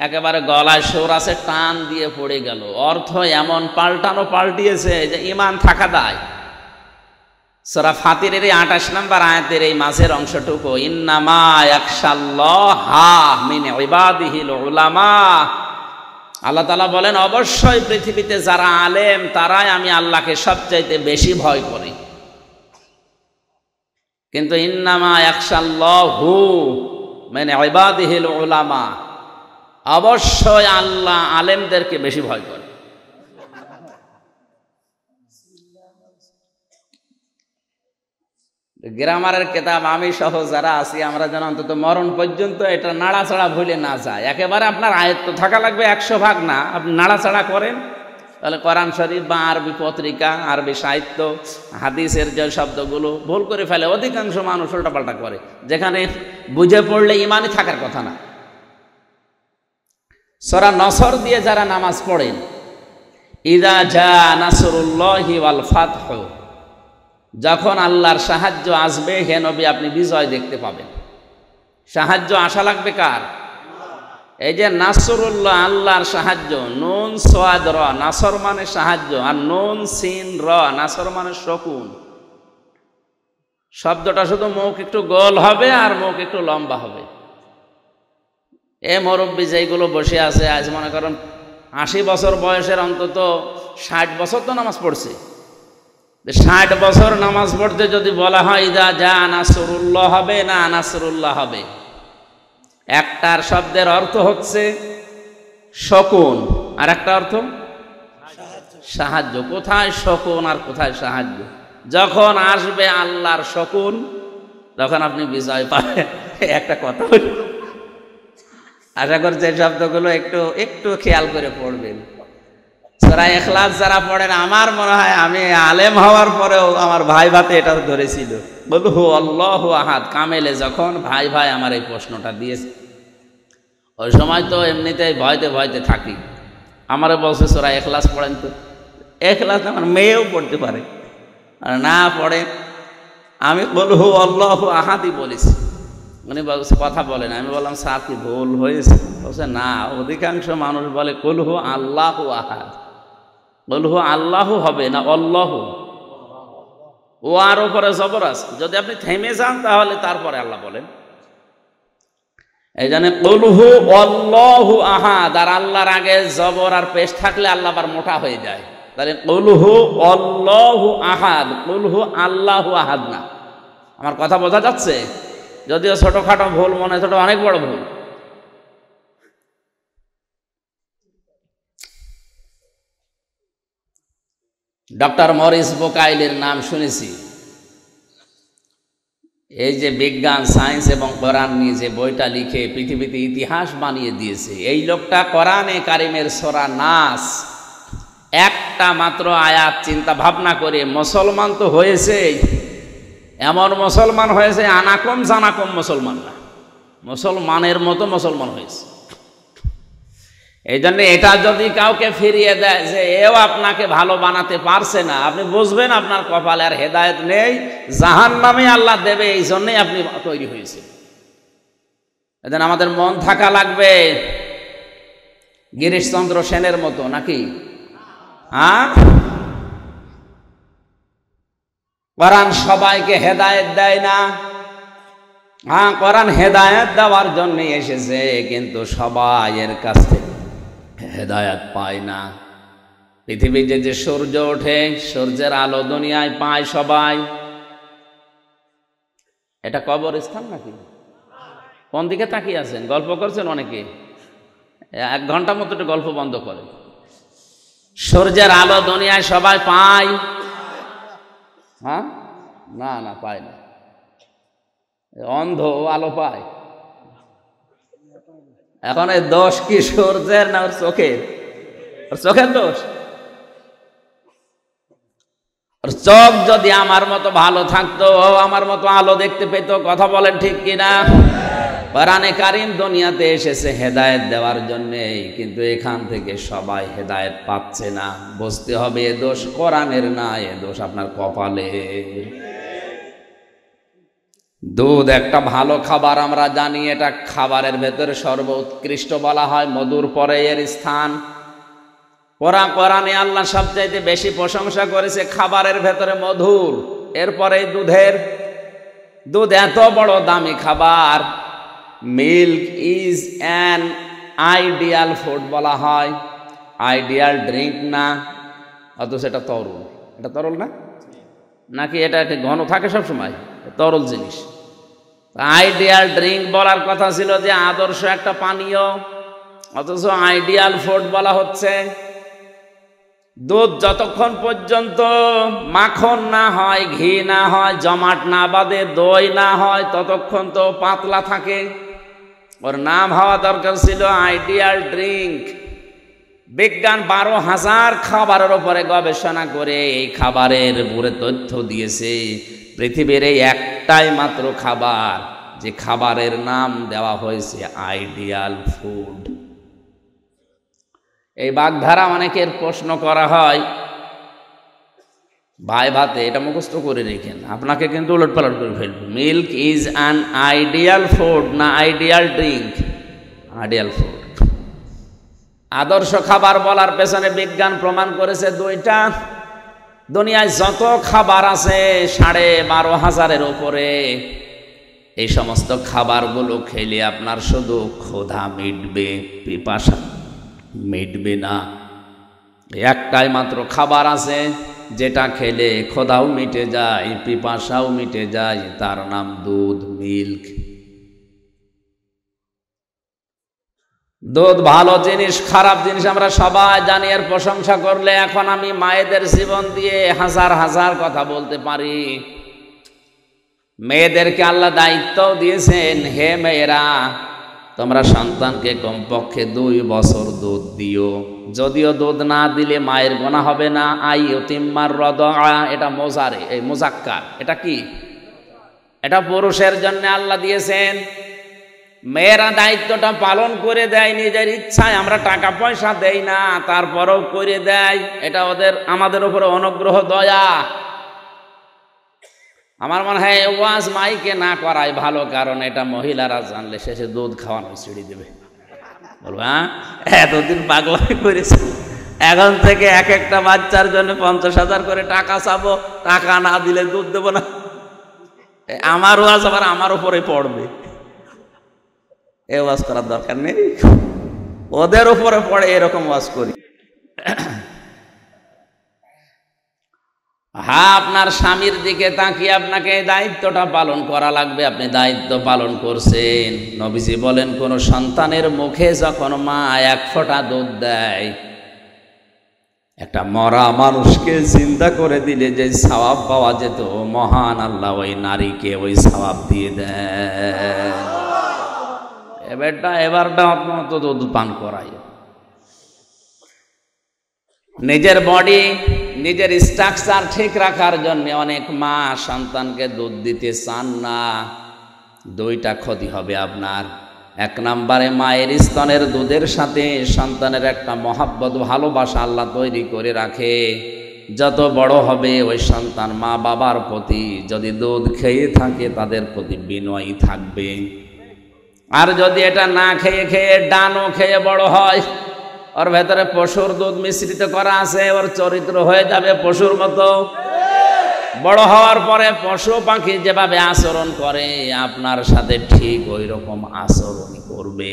একেবারে গলায় সুর আছে, টান দিয়ে পড়ে গেল। অর্থ এমন পাল্টিয়েছে যে ইমান থাকা দায়। সূরা ফাতিরের 28 নম্বর আয়াতের এই মাঝের অংশটুকু, ইন্নামা ইয়াখশাল্লাহা মিন ইবাদিহিল উলামা। আল্লাহ তাআলা বলেন, অবশ্যই পৃথিবীতে যারা আলেম তারাই আমি আল্লাহকে সবচাইতে বেশি ভয় করি। কিন্তু ইন্নামা ইয়াখশাল্লাহু মিন ইবাদিহিল উলামা, অবশ্যই আল্লাহ আলেমদেরকে বেশি ভয় করে। গ্রামারের কিতাব আমি সহ যারা আছি, আমরা যেন অন্তত মরণ পর্যন্ত এটা নাড়াচাড়া ভুলে না যায়। একেবারে আপনার আয়ত্ত থাকা লাগবে 100 ভাগ না। আপনি নাড়াচাড়া করেন, তাহলে কোরআন শরীফ বা আরবি পত্রিকা, আরবি সাহিত্য, হাদিসের যে শব্দগুলো ভুল করে ফেলে অধিকাংশ মানুষ উল্টাপাল্টা করে, যেখানে বুঝে পড়লে ইমানই থাকার কথা না। সূরা নসর দিয়ে যারা নামাজ পড়েন, ইযা জা নাসরুল্লাহি ওয়াল ফাতহ, যখন আল্লাহর সাহায্য আসবে হে নবী আপনি বিজয় দেখতে পাবেন। সাহায্য আশা লাগবে কার? এই যে নাসরুল্লাহ, আল্লাহর সাহায্য, নুন সোয়াদ র, নাসর মানে সাহায্য, আর নুন সিন র, নাসর মানে শকুন। শব্দটা শুধু মুখ একটু গোল হবে আর মুখ একটু লম্বা হবে। এ মুরব্বী যেগুলো বসে আছে, আজ মনে করেন 80 বছর বয়সের, অন্তত 60 বছর তো নামাজ পড়ছে। 60 বছর নামাজ পড়তে যদি বলা হয় ইদা যা নাসরুল্লাহ হবে না নাসরুল্লাহ হবে, একটার শব্দের অর্থ হচ্ছে শকুন, আর একটা অর্থ সাহায্য। কোথায় শকুন আর কোথায় সাহায্য? যখন আসবে আল্লাহর শকুন, তখন আপনি বিজয় পাবেন। একটা কথা বলি, আশা করছি এই শব্দগুলো একটু একটু খেয়াল করে পড়বেন। সূরা ইখলাস যারা পড়েন, আমার মনে হয় আমি আলেম হওয়ার পরেও আমার ভাই ভাতে এটা ধরেছিল, বলু আল্লাহু আহাদ কামেলে। যখন ভাই ভাই আমার এই প্রশ্নটা দিয়েছে, ওই সময় তো এমনিতেই ভয়তে ভয়তে থাকি। আমারও বলছে সূরা ইখলাস পড়েন তো। ইখলাস আমার মেয়েও পড়তে পারে, আর না পড়ে আমি বলু আল্লাহু আহাদই বলেছি। উনি বলছে কথা বলেন। আমি বললাম স্যার কি ভুল হয়েছে? বলছে না, অধিকাংশ মানুষ বলে কুলহু আল্লাহু আহাদ। কুলহু আল্লাহু হবে না আল্লাহু, ও আর উপরে জবর আছে। যদি আপনি থেমে যান তাহলে তারপরে আল্লাহ বলেন। এই জন্য কুলহু আল্লাহু আহাদ, আর আল্লাহর আগে জবর আর পেশ থাকলে আল্লাহ আবার মোটা হয়ে যায়। তাহলে কুলহু আল্লাহু আহাদ, কুলহু আল্লাহু আহাদ না। আমার কথা বোঝা যাচ্ছে? যদিও ছোটখাটো ভুল মনে হয়, ছোট অনেক বড় ভুল। ডক্টর মরিস বুকাইলের নাম শুনেছি। এই যে বিজ্ঞান, সায়েন্স এবং কোরআন নিয়ে যে বইটা লিখে পৃথিবীতে ইতিহাস বানিয়ে দিয়েছে, এই লোকটা কোরআনে কারিমের সূরা নাস একটা মাত্র আয়াত চিন্তা ভাবনা করে মুসলমান তো হয়েছে, এমন মুসলমান হয়েছে আনাকম জানাকম মুসলমান না, মুসলমানের মতো মুসলমান হয়েছে। এই জন্য এটা যদি কাউকে ফিরিয়ে দেয় যে এও আপনাকে ভালো বানাতে পারছে না, আপনি বুঝবেন আপনার কপালে আর হেদায়েত নেই, জাহান্নামে আল্লাহ দেবে। এই জন্যই আপনি তৈরি হয়েছে। এজন্য আমাদের মন থাকা লাগবে গিরিশচন্দ্র সেনের মতো, নাকি? কোরআন সবাইকে হেদায়েত দেয় না। কোরআন হেদায়েত দেওয়ার জন্য এসেছে, কিন্তু সবাই এর কাছ থেকে হেদায়েত পায় না। পৃথিবীতে যে সূর্য ওঠে, সূর্যের আলো দুনিয়ায় পায় সবাই। এটা কবরস্থান নাকি? কোন দিকে তাকিয়ে আছেন? গল্প করছেন অনেকে। 1 ঘন্টা মতো একটু গল্প বন্ধ করে। সূর্যের আলো দুনিয়ায় সবাই পায়? না না, পায় না। অন্ধ আলো পায়। এখন এই দোষ কি সূর্যের না ওর চোখের? ওর চোখের দোষ। ওর চোখ যদি আমার মতো ভালো থাকতো, ও আমার মতো আলো দেখতে পেত। কথা বলেন ঠিক কিনা? কোরআনে কারীম দুনিয়াতে এসেছে হেদায়েত দেওয়ার জন্যে, কিন্তু এখান থেকে সবাই হেদায়েত পাচ্ছে না। বুঝতে হবে এ দোষ কোরআনের না, এ দোষ আপনার কপালের। দুধ একটা ভালো খাবার, আমরা জানি এটা খাবারের ভেতরে সর্বোৎকৃষ্ট বলা হয়, মধুর পরে এর স্থান। কোরআনে আল্লাহ সবচাইতে বেশি প্রশংসা করেছে খাবারের ভেতরে মধুর, এরপরে দুধের। দুধ এত বড় দামি খাবার। Milk is an ideal food বলা হয়, আইডিয়াল ড্রিঙ্ক না। অথচ এটা তরল। এটা তরল না নাকি? এটা ঘন থাকে সবসময়, তরল জিনিস। আইডিয়াল ড্রিঙ্ক বলার কথা ছিল যে আদর্শ একটা পানীয়, অথচ আইডিয়াল ফুড বলা হচ্ছে। দুধ যতক্ষণ পর্যন্ত মাখন না হয়, ঘি না হয়, জমাট না বাঁধে, দই না হয়, ততক্ষণ তো পাতলা থাকে। ওর নাম হওয়া দরকার ছিল আইডিয়াল ড্রিঙ্ক। বিজ্ঞান 12,000 খাবারের উপরে গবেষণা করে এই খাবারের উপরে তথ্য দিয়েছে। পৃথিবীর এই একটাই মাত্র খাবার যে খাবারের নাম দেওয়া হয়েছে আইডিয়াল ফুড। এই বাগধারা অনেকের প্রশ্ন করা হয় ভাই ভাতে, এটা মুখস্থ করে রেখেন, আপনাকে কিন্তু উলটপালট করে ফেলবে। Milk is an ideal food না আইডিয়াল ড্রিঙ্ক? Ideal food. আদর্শ খাবার বলার পেছনে বিজ্ঞান প্রমাণ করেছে দুইটা। দুনিয়ায় যত খাবার আছে 12,500-এর উপরে, এই সমস্ত খাবারগুলো খেলে আপনার শুধু ক্ষুধা মিটবে, পিপাসা মিটবে না। একটাই মাত্র খাবার আছে যেটা খেলে ক্ষুধাও মিটে যায়, পিপাসাও মিটে যায়, তার নাম দুধ, মিল্ক। দুধ ভালো জিনিস, খারাপ জিনিস আমরা সবাই জানি। এর প্রশংসা করলে এখন আমি মায়েদের জীবন দিয়ে হাজার হাজার কথা বলতে পারি। মেয়েদেরকে আল্লাহ দায়িত্ব দিয়েছেন, হে মেয়েরা তোমরা সন্তানকে কমপক্ষে 2 বছর দুধ দিও। যদিও দুধ না দিলে মায়ের গোনা হবে না। আইয়ুতিম্মার রদআ, এটা মোজারে, এই মুজাক্কার, এটা কি? এটা পুরুষের জন্য আল্লাহ দিয়েছেন। মেয়েরা দায়িত্বটা পালন করে দেয় নিজের ইচ্ছায়, আমরা টাকা পয়সা দেই না, তারপরেও করে দেয়। এটা আমাদের উপরে অনুগ্রহ, দয়া। আমার মনে হয় ওয়াজ মাইকে না করাই ভালো, কারণ এটা মহিলারা জানলে শেষে দুধ খাওয়ানো ছিঁড়ে দেবে। বলবো হ্যাঁ এতদিন পাগলামি করেছে, এখন থেকে এক একটা বাচ্চার জন্য 50,000 করে টাকা চাবো, টাকা না দিলে দুধ দেবো না। আমার ওয়াজ আবার আমার উপরে পড়বে, এ ওয়াজ করার দরকার নেই, ওদের উপরে পড়ে এরকম ওয়াজ করি। হ্যাঁ, আপনার স্বামীর দিকে তাকিয়ে আপনাকে এই দায়িত্বটা পালন করা লাগবে। আপনি দায়িত্ব পালন করছেন। নবীজি বলেন, কোন সন্তানের মুখে যখন মা 1 ফোঁটা দুধ দেয়, একটা মরা মানুষকে জিন্দা করে দিলে যে সওয়াব পাওয়া যেত, মহান আল্লাহ ওই নারীকে ওই সওয়াব দিয়ে দেয়। এবারটা আপনার তো দুধ পান করাই। নিজের বডি, নিজের স্ট্রাকচার ঠিক রাখার জন্য অনেক মা সন্তানকে দুধ দিতে চান না। 2টা ক্ষতি হবে আপনার। 1 নম্বরে মায়ের স্তনের দুধের সাথে সন্তানের একটা মহাব্বত, ভালোবাসা আল্লাহ তৈরি করে রাখে। যত বড় হবে ওই সন্তান মা বাবার প্রতি যদি দুধ খেয়ে থাকে, তাদের প্রতি বিনয়ী থাকবে। আর যদি এটা না খেয়ে খেয়ে ডানও খেয়ে বড় হয়, ওর ভেতরে পশুর দুধ মিশ্রিত করা আছে, ওর চরিত্র হয়ে যাবে পশুর মতো। বড় হওয়ার পরে পশু পাখি যেভাবে আচরণ করে, আপনার সাথে ঠিক ওই রকম আচরণ করবে।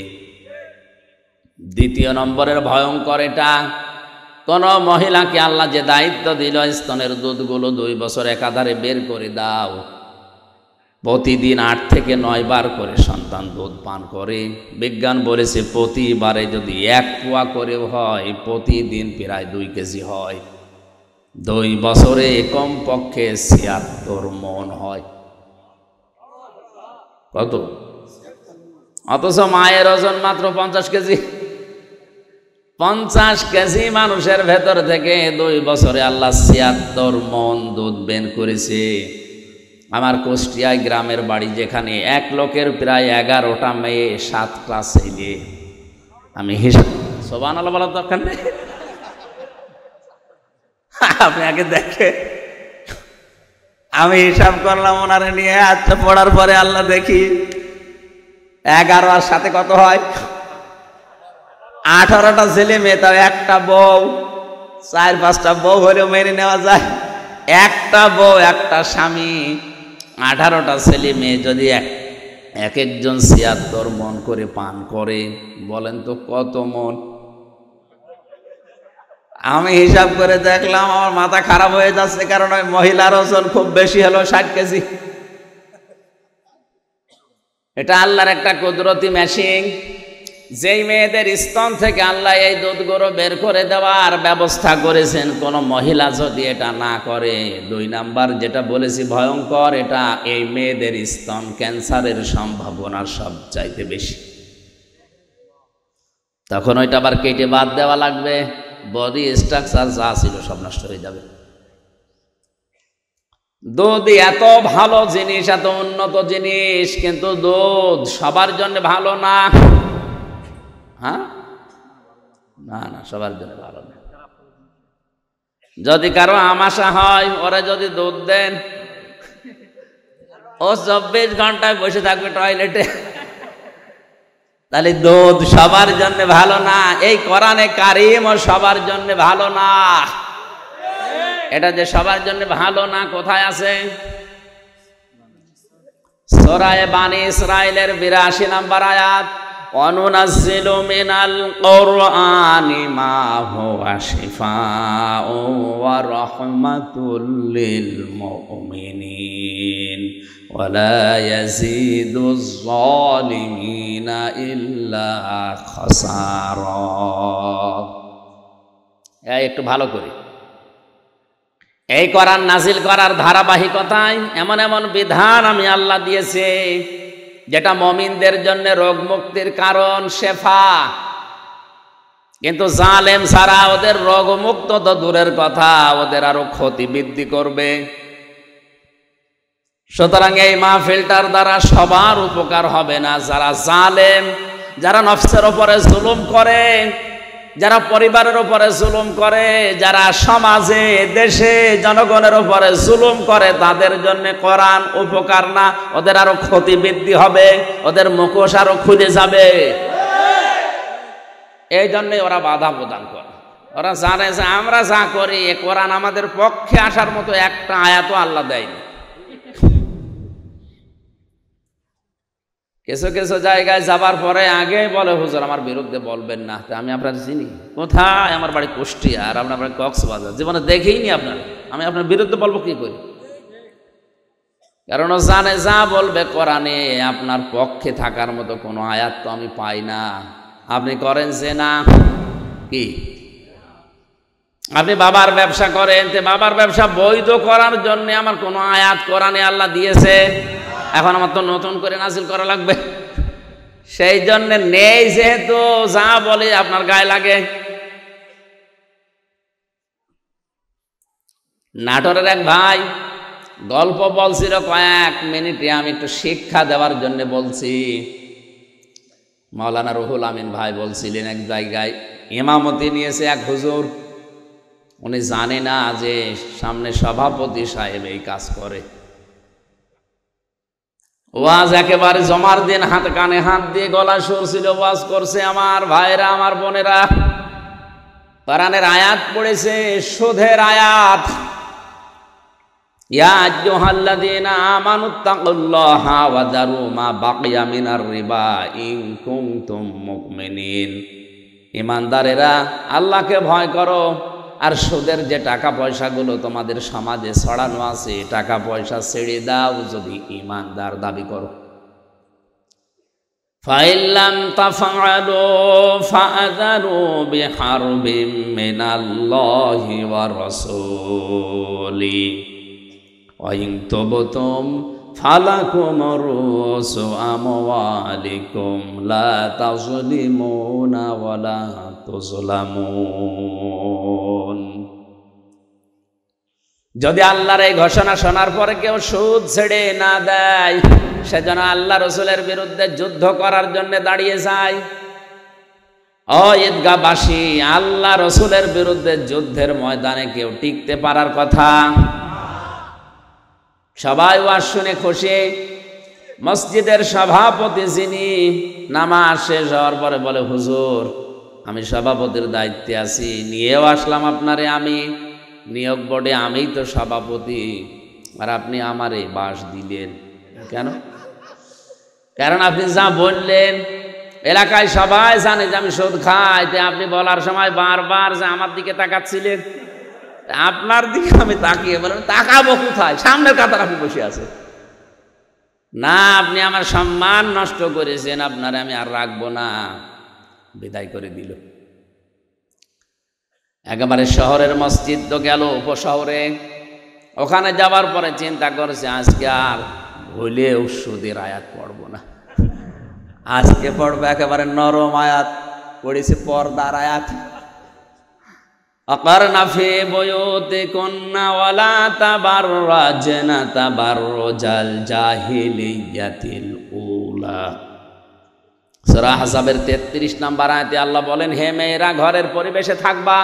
2 নম্বরের ভয়ঙ্কর এটা, কোন মহিলাকে আল্লাহ যে দায়িত্ব দিল স্তনের দুধগুলো 2 বছর একাধারে বের করে দাও, প্রতিদিন 8 থেকে 9 বার করে সন্তান দুধ পান করে। বিজ্ঞান বলেছে প্রতিবারে যদি 1 পোয়া করেও হয়, প্রতিদিন প্রায় 2 কেজি হয়। 2 বছরে কমপক্ষে 76 মণ হয়। কত? অথচ মায়ের ওজন মাত্র 50 কেজি। 50 কেজি মানুষের ভেতর থেকে 2 বছরে আল্লাহ 76 মণ দুধ বের করেছে। আমার কুষ্টিয়ায় গ্রামের বাড়ি, যেখানে 1 লোকের প্রায় 11টা মেয়ে, 7 ক্লাস ছেলে। আমি হিসাব, সুবহানাল্লাহ বলার দরকার নেই, আপনি আগে দেখে। আমি হিসাব করলাম ওনারে নিয়ে। আচ্ছা, পড়ার পরে আল্লাহ দেখি 11 আর 7 কত হয়? 18টা ছেলে মেয়ে, তাও একটা বউ। 4-5টা বউ হলেও মেনে নেওয়া যায়, একটা বউ একটা স্বামী, 18টা ছেলে মেয়ে যদি এক একজন 76 মণ করে পান করে, বলেন তো কত মণ? আমি হিসাব করে দেখলাম, আমার মাথা খারাপ হয়ে যাচ্ছে, কারণ ওই মহিলার ওজন খুব বেশি হলো 60 কেজি। এটা আল্লাহর একটা কুদরতি মেশিন। যেই মেয়েদের স্তন থেকে আল্লাহ এই দুধগুলো বের করে দেওয়ার ব্যবস্থা করেছেন, কোন মহিলা যদি এটা না করে, 2 নাম্বার যেটা বলেছি ভয়ঙ্কর, এটা এই মেয়েদের স্তন ক্যান্সারের সম্ভাবনা সবচাইতে বেশি। তখন ওইটা আবার কেটে বাদ দেওয়া লাগবে, বডি স্ট্রাকচার যা ছিল সব নষ্ট হয়ে যাবে। দুধ এত ভালো জিনিস, এত উন্নত জিনিস, কিন্তু দুধ সবার জন্য ভালো না। হ্যাঁ, না না, সবার জন্য ভালো না। যদি কারো আমাশা হয়, ওরা যদি দুধ দেন, ও 24 ঘন্টায় বসে থাকবে টয়লেটে, তাহলে দুধ সবার জন্য ভালো না, এই কোরআনে কারিমও সবার জন্য ভালো না। এটা যে সবার জন্য ভালো না কোথায় আছে? সূরা বানী ইসরাঈলের ৮২ নম্বর আয়াত, অনুনাজ্জিলু মিনাল কুরআনি মা হুয়া শিফাউন ওয়া রাহমাতুল লিল মুমিনিন ওয়া লা ইয়াজিদুজ যালিমিনা ইল্লা খাসারা। একটু ভালো করে, এই কোরআন নাজিল করার ধারাবাহিকতায় এমন এমন বিধান আমি আল্লাহ দিয়েছে যেটা মুমিনদের জন্য রোগ মুক্তির কারণ, শেফা। কিন্তু জালেম ছাড়া ওদের রোগ মুক্ত তো দূরের কথা, ওদের আরো ক্ষতি বৃদ্ধি করবে। সুতরাং এই মাহফিলটার দ্বারা সবার উপকার হবে না। যারা জালেম, যারা নফসের উপরে জুলুম করে, যারা পরিবারের উপরে জুলুম করে, যারা সমাজে দেশে জনগণের উপরে জুলুম করে, তাদের জন্য কোরআন উপকার না, ওদের আরো ক্ষতি বৃদ্ধি হবে, ওদের মুখোশ আরো খুলে যাবে। এই জন্যই ওরা বাধা প্রদান করে। ওরা জানে যে আমরা যা করি এ কোরআন আমাদের পক্ষে আসার মতো একটা আয়াতও আল্লাহ দেয়নি। কিছু কিছু জায়গায় যাবার পরে আগে বলে, হুজুর আমার বিরুদ্ধে বলবেন না। আমি আপনার চিনি, কোথায়? আমার বাড়ি কুষ্টিয়া, আর আপনার বাড়ি কক্সবাজার, জীবনে দেখেইনি আপনার, আমি আপনার বিরুদ্ধে বলবো কি করে? কারণ ও জানে যা বলবে কোরআনে আপনার পক্ষে থাকার মতো কোনো আয়াত তো আমি পাই না। আপনি করেন যে না কি, আপনি বাবার ব্যবসা করেন, বাবার ব্যবসা বৈধ করার জন্য আমার কোনো আয়াত কোরআনে আল্লাহ দিয়েছে? এখন আমার তো নতুন করে নাজিল করা লাগবে। সেই জন্য নেই, যেহেতু যা বলে আপনার গায়ে লাগে। নাটোরের এক ভাই গল্প বলছিল কয়েক মিনিটে, আমি একটু শিক্ষা দেওয়ার জন্য বলছি। মাওলানা রুহুল আমিন ভাই বলছিলেন এক জায়গায় ইমামতি নিয়েছে এক হুজুর, উনি জানে না যে সামনে সভাপতি সাহেব এই কাজ করে। ওয়াজ একেবারে জমার দিন, হাত কানে হাত দিয়ে গলা সুর ছিল, ওয়াজ করছে। আমার ভাইরা, আমার বোনেরা, কোরআনের আয়াত পড়েছে, সুদের আয়াত। ইয়া আইয়ুহাল্লাযীনা আমানুত্তাকুল্লাহা ওয়া যারু মা বাকিয়া মিনার রিবা ইন কুনতুম মুমিনিন। ঈমানদারেরা, আল্লাহকে ভয় করো, আর সুদের যে টাকা পয়সাগুলো তোমাদের সমাজে ছড়ানো আছে, টাকা পয়সা ছেড়ে দাও যদি ঈমানদার দাবি করো। ফাইল্লাম তাফআলু ফাআযানু বিহারবিম মিনাল্লাহি ওয়া রাসূলি ওয়া ইন তুবতুম ফালাকুম রুসু আমওয়ালিকুম লা তাযলিমুনা ওয়া লা তুযলামুন। যদি আল্লাহর এই ঘোষণা শোনার পরে কেউ সুদ ছেড়ে না দেয়, সেজন্য আল্লাহ রসুলের বিরুদ্ধে যুদ্ধ করার জন্য দাঁড়িয়ে যায়। ও ঈদগাহবাসী, আল্লাহ রসুলের বিরুদ্ধে যুদ্ধের ময়দানে কেউ টিকতে পারার কথা? সবাই ওয়াজ শুনে খুশি। মসজিদের সভাপতি যিনি, নামাজ শেষ হওয়ার পরে বলে, হুজুর আমি সভাপতির দায়িত্বে আছি, নিয়েও আসলাম আপনারে, আমি নিয়োগ বোর্ডে আমিই তো সভাপতি, আর আপনি আমারে বাস দিলেন কেন? কারণ আপনি যা বললেন এলাকায় সবাই জানে যে আমি সুদ খাই। আপনি বলার সময় বারবার যে আমার দিকে তাকাচ্ছিলেন, আপনার দিকে আমি তাকিয়ে বললাম, তাকাবো কোথায়? সামনের কাতার আপনি বসে আছে না, আপনি আমার সম্মান নষ্ট করেছেন, আপনারে আমি আর রাখবো না, বিদায় করে দিল। একেবারে শহরের মসজিদ তো গেল উপশহরে, ওখানে যাবার পরে চিন্তা করেছে আজকে আর ভুলেও সুদের আয়াত পড়বো না, আজকে পড়বো একেবারে নরম আয়াত, পড়েছে পর্দার আয়াত। আকারনা ফি বুয়ুতিকুন্না ওয়ালা তাবাররাজনা তাবাররুজাল জাহিলিয়াতিল উলা। সূরা আহজাবের 33 নম্বর আয়াতে আল্লাহ বলেন, হে মেয়েরা ঘরের পরিবেশে থাকবা,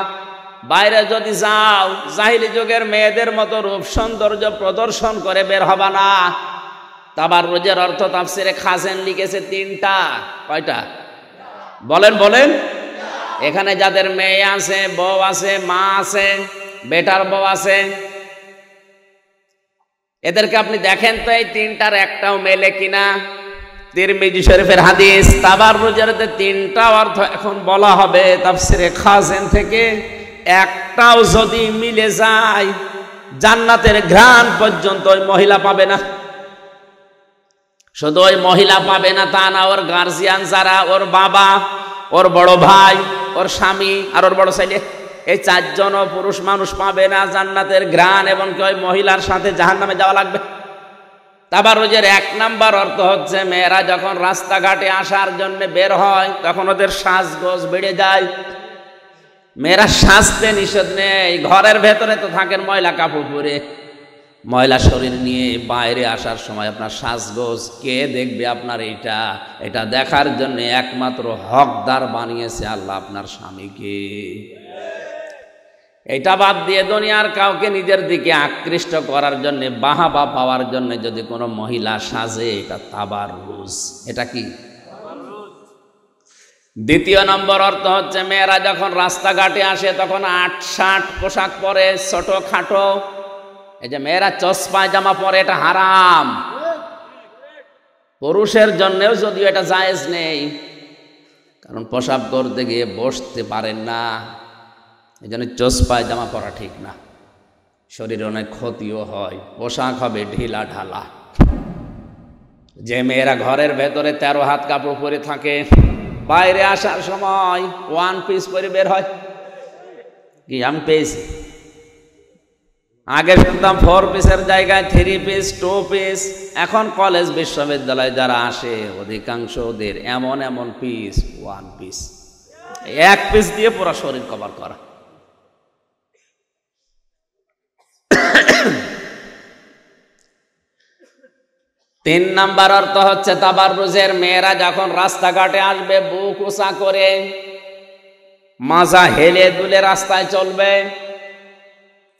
বাইরে যদি যাও জাহিলি যুগের মেয়েদের মতো রূপ সৌন্দর্য প্রদর্শন করে বের হবা না। তাবাররুজের অর্থ তাফসিরে খাজেন লিখেছে 3টা। কয়টা? বলেন বলেন। এখানে যাদের মেয়ে আছে, বউ আছে, মা আছে, বেটার বউ আছে, এদেরকে আপনি দেখেন তো এই তিনটার একটাও মেলে কিনা। তিরমিজি শরীফের হাদিস, তাবাররুজের তিনটা অর্থ এখন বলা হবে তাফসিরে খাজেন থেকে, একটাও যদি মিলে যায় জান্নাতের ঘ্রাণ পর্যন্ত ওই মহিলা পাবে না। শুধু ওই মহিলা পাবে না তা না, ওর গার্জিয়ান যারা, ওর বাবা, ওর বড় ভাই, ওর স্বামী আর ওর বড় ছেলে, এই চারজনও পুরুষ মানুষ পাবে না জান্নাতের ঘ্রাণ, এবং কি ওই মহিলার সাথে জাহান্নামে যাওয়া লাগবে। তাবাররুজের এক নাম্বার অর্থ হচ্ছে মেয়েরা যখন রাস্তাঘাটে আসার জন্য বের হয় তখন ওদের সাজগোজ বেড়ে যায়। মেয়েরা সাজতে নিষেধ নেই, ঘরের ভেতরে তো থাকেন ময়লা কাপড় পরে, ময়লা শরীর নিয়ে বাইরে আসার সময় আপনার সাজগোজ কে দেখবে? আপনার এটা দেখার জন্য একমাত্র হকদার বানিয়েছে আল্লাহ, আপনার স্বামীকে। এটা বাদ দিয়ে দুনিয়ার কাউকে নিজের দিকে আকৃষ্ট করার জন্য, বাহাবা পাওয়ার জন্য যদি কোনো মহিলা সাজে, এটা তাবাররুজ। এটা কি? দ্বিতীয় নম্বর অর্থ হচ্ছে মেয়েরা যখন রাস্তাঘাটে আসে তখন ৮-৬০ পোশাক পরে, ছোট খাটো। এই যে মেয়েরা চশমায় জামা পরে, এটা হারাম। পুরুষের জন্যেও যদিও এটা জায়েজ নেই, কারণ পেশাব করতে গিয়ে বসতে পারেন না, এই জন্য চশমায় জামা পরা ঠিক না, শরীরে অনেক ক্ষতিও হয়। পোশাক হবে ঢিলা ঢালা। যে মেয়েরা ঘরের ভেতরে 13 হাত কাপড় পরে থাকে, বাইরে আসার সময় 1 পিস পরে বের হয়। কি আমি পেয়েছি? আগে শুনতাম 4 পিসের জায়গায় 3 পিস, 2 পিস। এখন কলেজ বিশ্ববিদ্যালয় যারা আসে অধিকাংশ ওদের এমন পিস, 1 পিস, 1 পিস দিয়ে পুরো শরীর কভার করা। তিন নাম্বার অর্থ হচ্ছে তাবাররুজের মেয়েরা যখন রাস্তাঘাটে আসবে বুক উঁচা করে, মাজা হেলে দুলে রাস্তায় চলবে।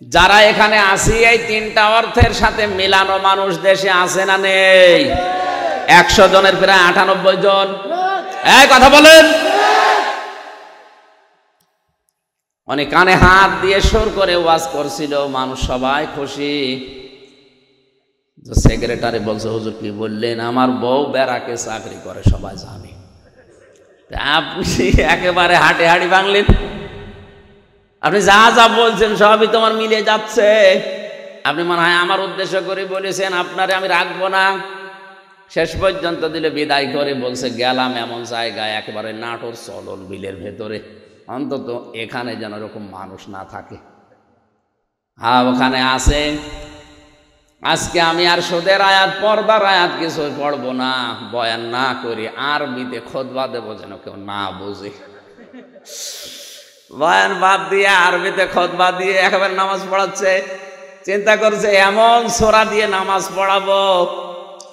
যারা এখানে আসি এই তিনটা অর্থের সাথে মিলানো মানুষ দেশে আছে না নেই? 100 জনের প্রায় 98 জন। এই কথা বলেন। অনেক কানে হাত দিয়ে সুর করে ওয়াজ করছিল, মানুষ সবাই খুশি। সেক্রেটারি বলছে, হুজুর কি বললেন? আমার বউ বেড়াকে চাকরি করে, সবাই জানে। আপনি একেবারে হাটে হাড়ি ভাঙলেন। আপনি যা যা বলছেন সবই তোমার মিলে যাচ্ছে। আপনি মনে হয় আমার উদ্দেশ্য করে বলেছেন, আপনারে আমি রাখবো না। শেষ পর্যন্ত দিলে বিদায় করে বলছে, গেলাম এমন জায়গায় একেবারে নাটোর চলন বিলের ভেতরে, অন্তত এখানে যেন এরকম মানুষ না থাকে। হ্যাঁ, ওখানে আছে। আজকে আমি আর সুদের আয়াত, পর্দার আয়াত কিছু পড়বো না, বয়ান না করি, আরবিতে খুতবা দেবো যেন কেউ না বুঝে। বয়ান বাদ দিয়ে আরবিতে খুতবা দিয়ে একেবারে নামাজ পড়াচ্ছে। চিন্তা করছে এমন সূরা দিয়ে নামাজ পড়াবো,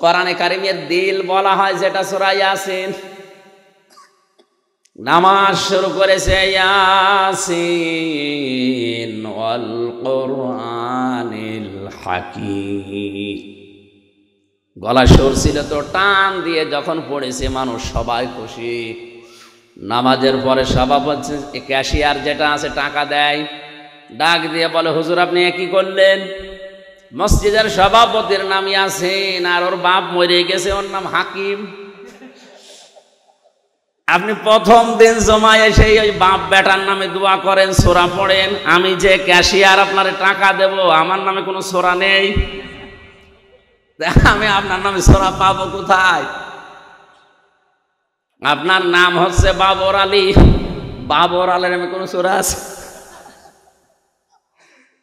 কোরআনে কারিমের দিল বলা হয় যেটা সূরা ইয়াসিন। নামাজ শুরু করেছে, ইয়াসিন ওয়াল কুরআনিল হাকীম। গলা সুর ছিল তো, টান দিয়ে যখন পড়েছে মানুষ সবাই খুশি। নামাজের পরে সভাপতি, ক্যাশিয়ার যেটা আছে টাকা দেয়, ডাক দিয়ে বলে, হুজুর আপনি কি করলেন? মসজিদের সভাপতির নাম ইয়াসিন, আর ওর বাপ মরে গেছে, ওর নাম হাকিম। আপনি প্রথম দিন জমায় এসে ওই বাপ বেটার নামে দোয়া করেন, সূরা পড়েন। আমি যে ক্যাশিয়ার আপনারে টাকা দেব, আমার নামে কোনো সূরা নেই, আমি আপনার নামে সূরা পাবো কোথায়? আপনার নাম হচ্ছে বাবর আলী, বাবর আলীর নামে কোনো সূরা আছে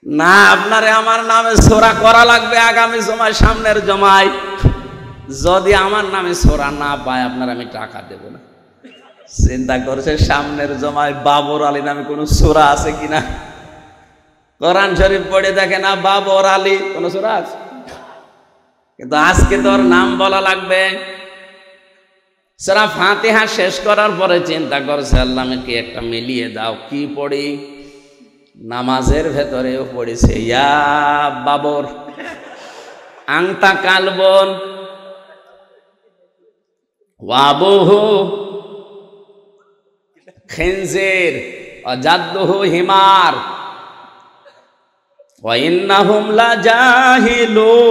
না? আপনারে আমার নামে সূরা করা লাগবে আগামী জমায়, সামনের জমায়। যদি আমার নামে সূরা না পায় আপনার আমি টাকা দেব না। চিন্তা করছে সামনের জমায় বাবর আলী নামে কোন সূরা আছে কিনা। কোরআন শরীফ পড়ে দেখে না বাবর আলী কোন সূরা আছে, কিন্তু আজকে তোর নাম বলা লাগবে। সূরা ফাতিহা শেষ করার পরে চিন্তা করছে, আল্লাহ আমাকে একটা মিলিয়ে দাও, কি পড়ি? নামাজের ভেতরেও পড়েছে, ইয়া বাবর আংতা কালবন ওয়াবুহু খিনজির জাদ্দুহু হিমার ওয়া ইন্নাহুম লাজাহিলুন।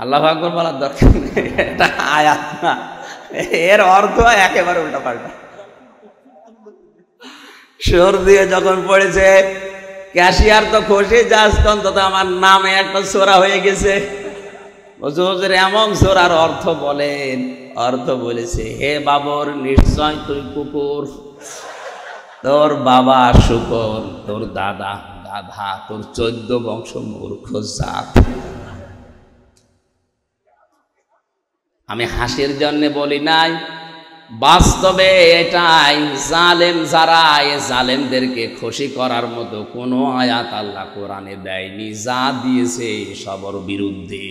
আল্লাহু আকবার বলার দরকার নেই, এটা আয়াত না, এর অর্থ একেবারে উল্টা পাল্টা। সুর দিয়ে যখন পড়েছে ক্যাশিয়ার তো খুশি, জাস্ট অন্তত আমার নামে একটা সূরা হয়ে গেছে। হুজুর এমন সূরার অর্থ বলেন, অর্থ বলেছে, হে বাবর নিশ্চয় তুই কুকুর, তোর বাবা শুকর, তোর দাদা গাধা, তোর 14 বংশ মূর্খ জাত। আমি হাসির জন্য বলি নাই, বাস্তবে এটাই। জালেম যারা, এ জালেমদেরকে খুশি করার মতো কোনো আয়াত আল্লাহ কোরআনে দেয়নি, যা দিয়েছে সবর বিরুদ্ধে।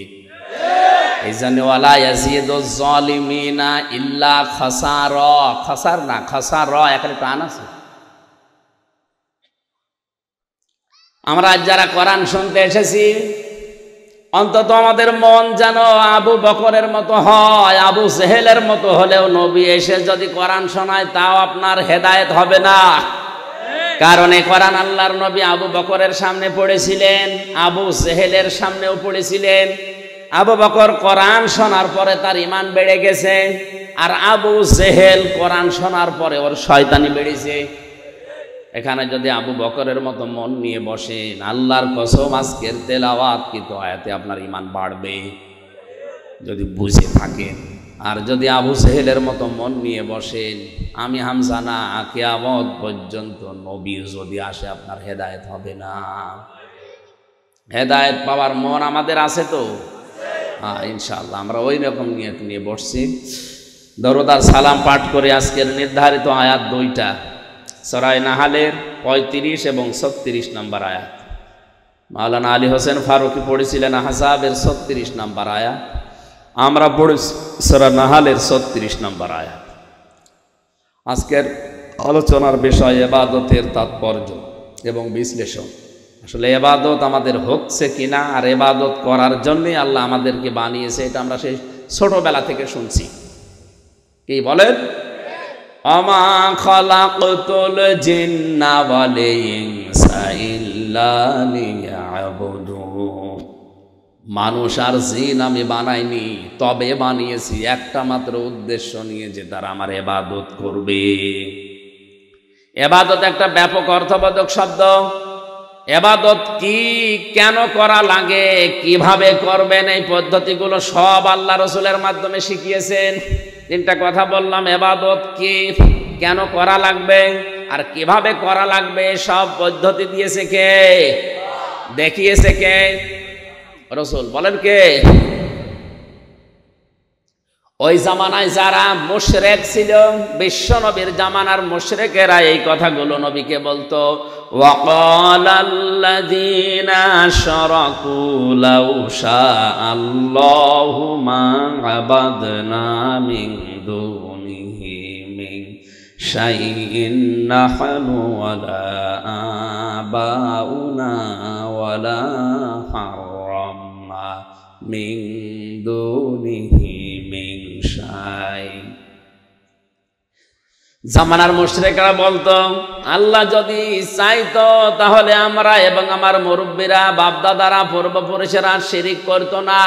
এই জন্য ওয়ালা ইয়াজিদুজ জালিমিনা ইল্লা খাসারা, খাসার না খাসারা, এখানে টান আছে। আমরা যারা কোরআন শুনতে এসেছি, অন্তত আমাদের মন যেন আবু বকরের মতো হয়। আবু জেহেলের মতো হলেও নবী এসে যদি কোরআন শোনায়, তাও আপনার হেদায়েত হবে না। কারণ এই কোরআন আল্লাহর নবী আবু বকরের সামনে পড়েছিলেন, আবু জেহেলের সামনেও পড়েছিলেন। আবু বকর কোরআন শোনার পরে তার ঈমান বেড়ে গেছে, আর আবু জেহেল কোরআন শোনার পরে ওর শয়তানি বেড়েছে। এখানে যদি আবু বকরের মতো মন নিয়ে বসেন, আল্লাহর কসম আজকের তেলাওয়াত কিন্তু আয়াতে আপনার ঈমান বাড়বে যদি বুঝে থাকেন। আর যদি আবু জেহেলের মতো মন নিয়ে বসেন, আমি হামজা না, কিয়ামত পর্যন্ত নবী যদি আসে আপনার হেদায়েত হবে না। হেদায়েত পাওয়ার মন আমাদের আছে তো? হ্যাঁ, ইনশাআল্লাহ আমরা ওই রকম নিয়ত নিয়ে বসছি। দরুদ আর সালাম পাঠ করে আজকের নির্ধারিত আয়াত 2টা, সূরা নাহালের 35 এবং 36 নম্বর আয়াত। মাওলানা আলী হোসেন ফারুকি পড়েছিলেন আহজাবের 36 নম্বর আয়াত, আমরা পড়েছি সূরা নাহালের 36 নম্বর আয়াত। আজকের আলোচনার বিষয় ইবাদতের তাৎপর্য এবং বিশ্লেষণ। আসলে ইবাদত আমাদের হচ্ছে কিনা, আর ইবাদত করার জন্যই আল্লাহ আমাদেরকে বানিয়েছে, এটা আমরা সেই ছোটবেলা থেকে শুনছি। কি বলেন? আমা খালাকতুল জিন্না ওয়াল ইনসা ইল্লা লিয়াবুদুন। মানুষ আর জিন আমি বানাইনি, তবে বানিয়েছি একটা মাত্র উদ্দেশ্য নিয়ে, যে তারা আমার ইবাদত করবে। ইবাদত একটা ব্যাপক অর্থবোধক শব্দ। ইবাদত কি, কেন করা লাগে, কিভাবে করবেন, এই পদ্ধতিগুলো সব আল্লাহ রসুলের মাধ্যমে শিখিয়েছেন। 3টা কথা বললাম, ইবাদত কি, কেন করা লাগবে, আর কিভাবে করা লাগবে, সব পদ্ধতি দিয়েছে কে, দেখিয়েছে কে? রসুল। বলেন কে? ওই জামানায় যারা মুশরিক ছিল, বিশ্ব নবীর জামানার মুশরিকেরা এই কথাগুলো নবীকে বলতো। ওয়াকালাল্লাযীনা আশরাকু লাউ শাআল্লাহু মা আবাদনা মিন দুনিহি মিন শাইইন নাহনু ওয়ালা আবাউনা ওয়ালা হারামনা মিন দুনিহি মিন শাই। জামানার মুশরিকরা বলতো, আল্লাহ যদি চাইতো তাহলে আমরা এবং আমার মুরব্বীরা, বাপদাদারা, পূর্বপুরুষেরা শিরিক করতো না।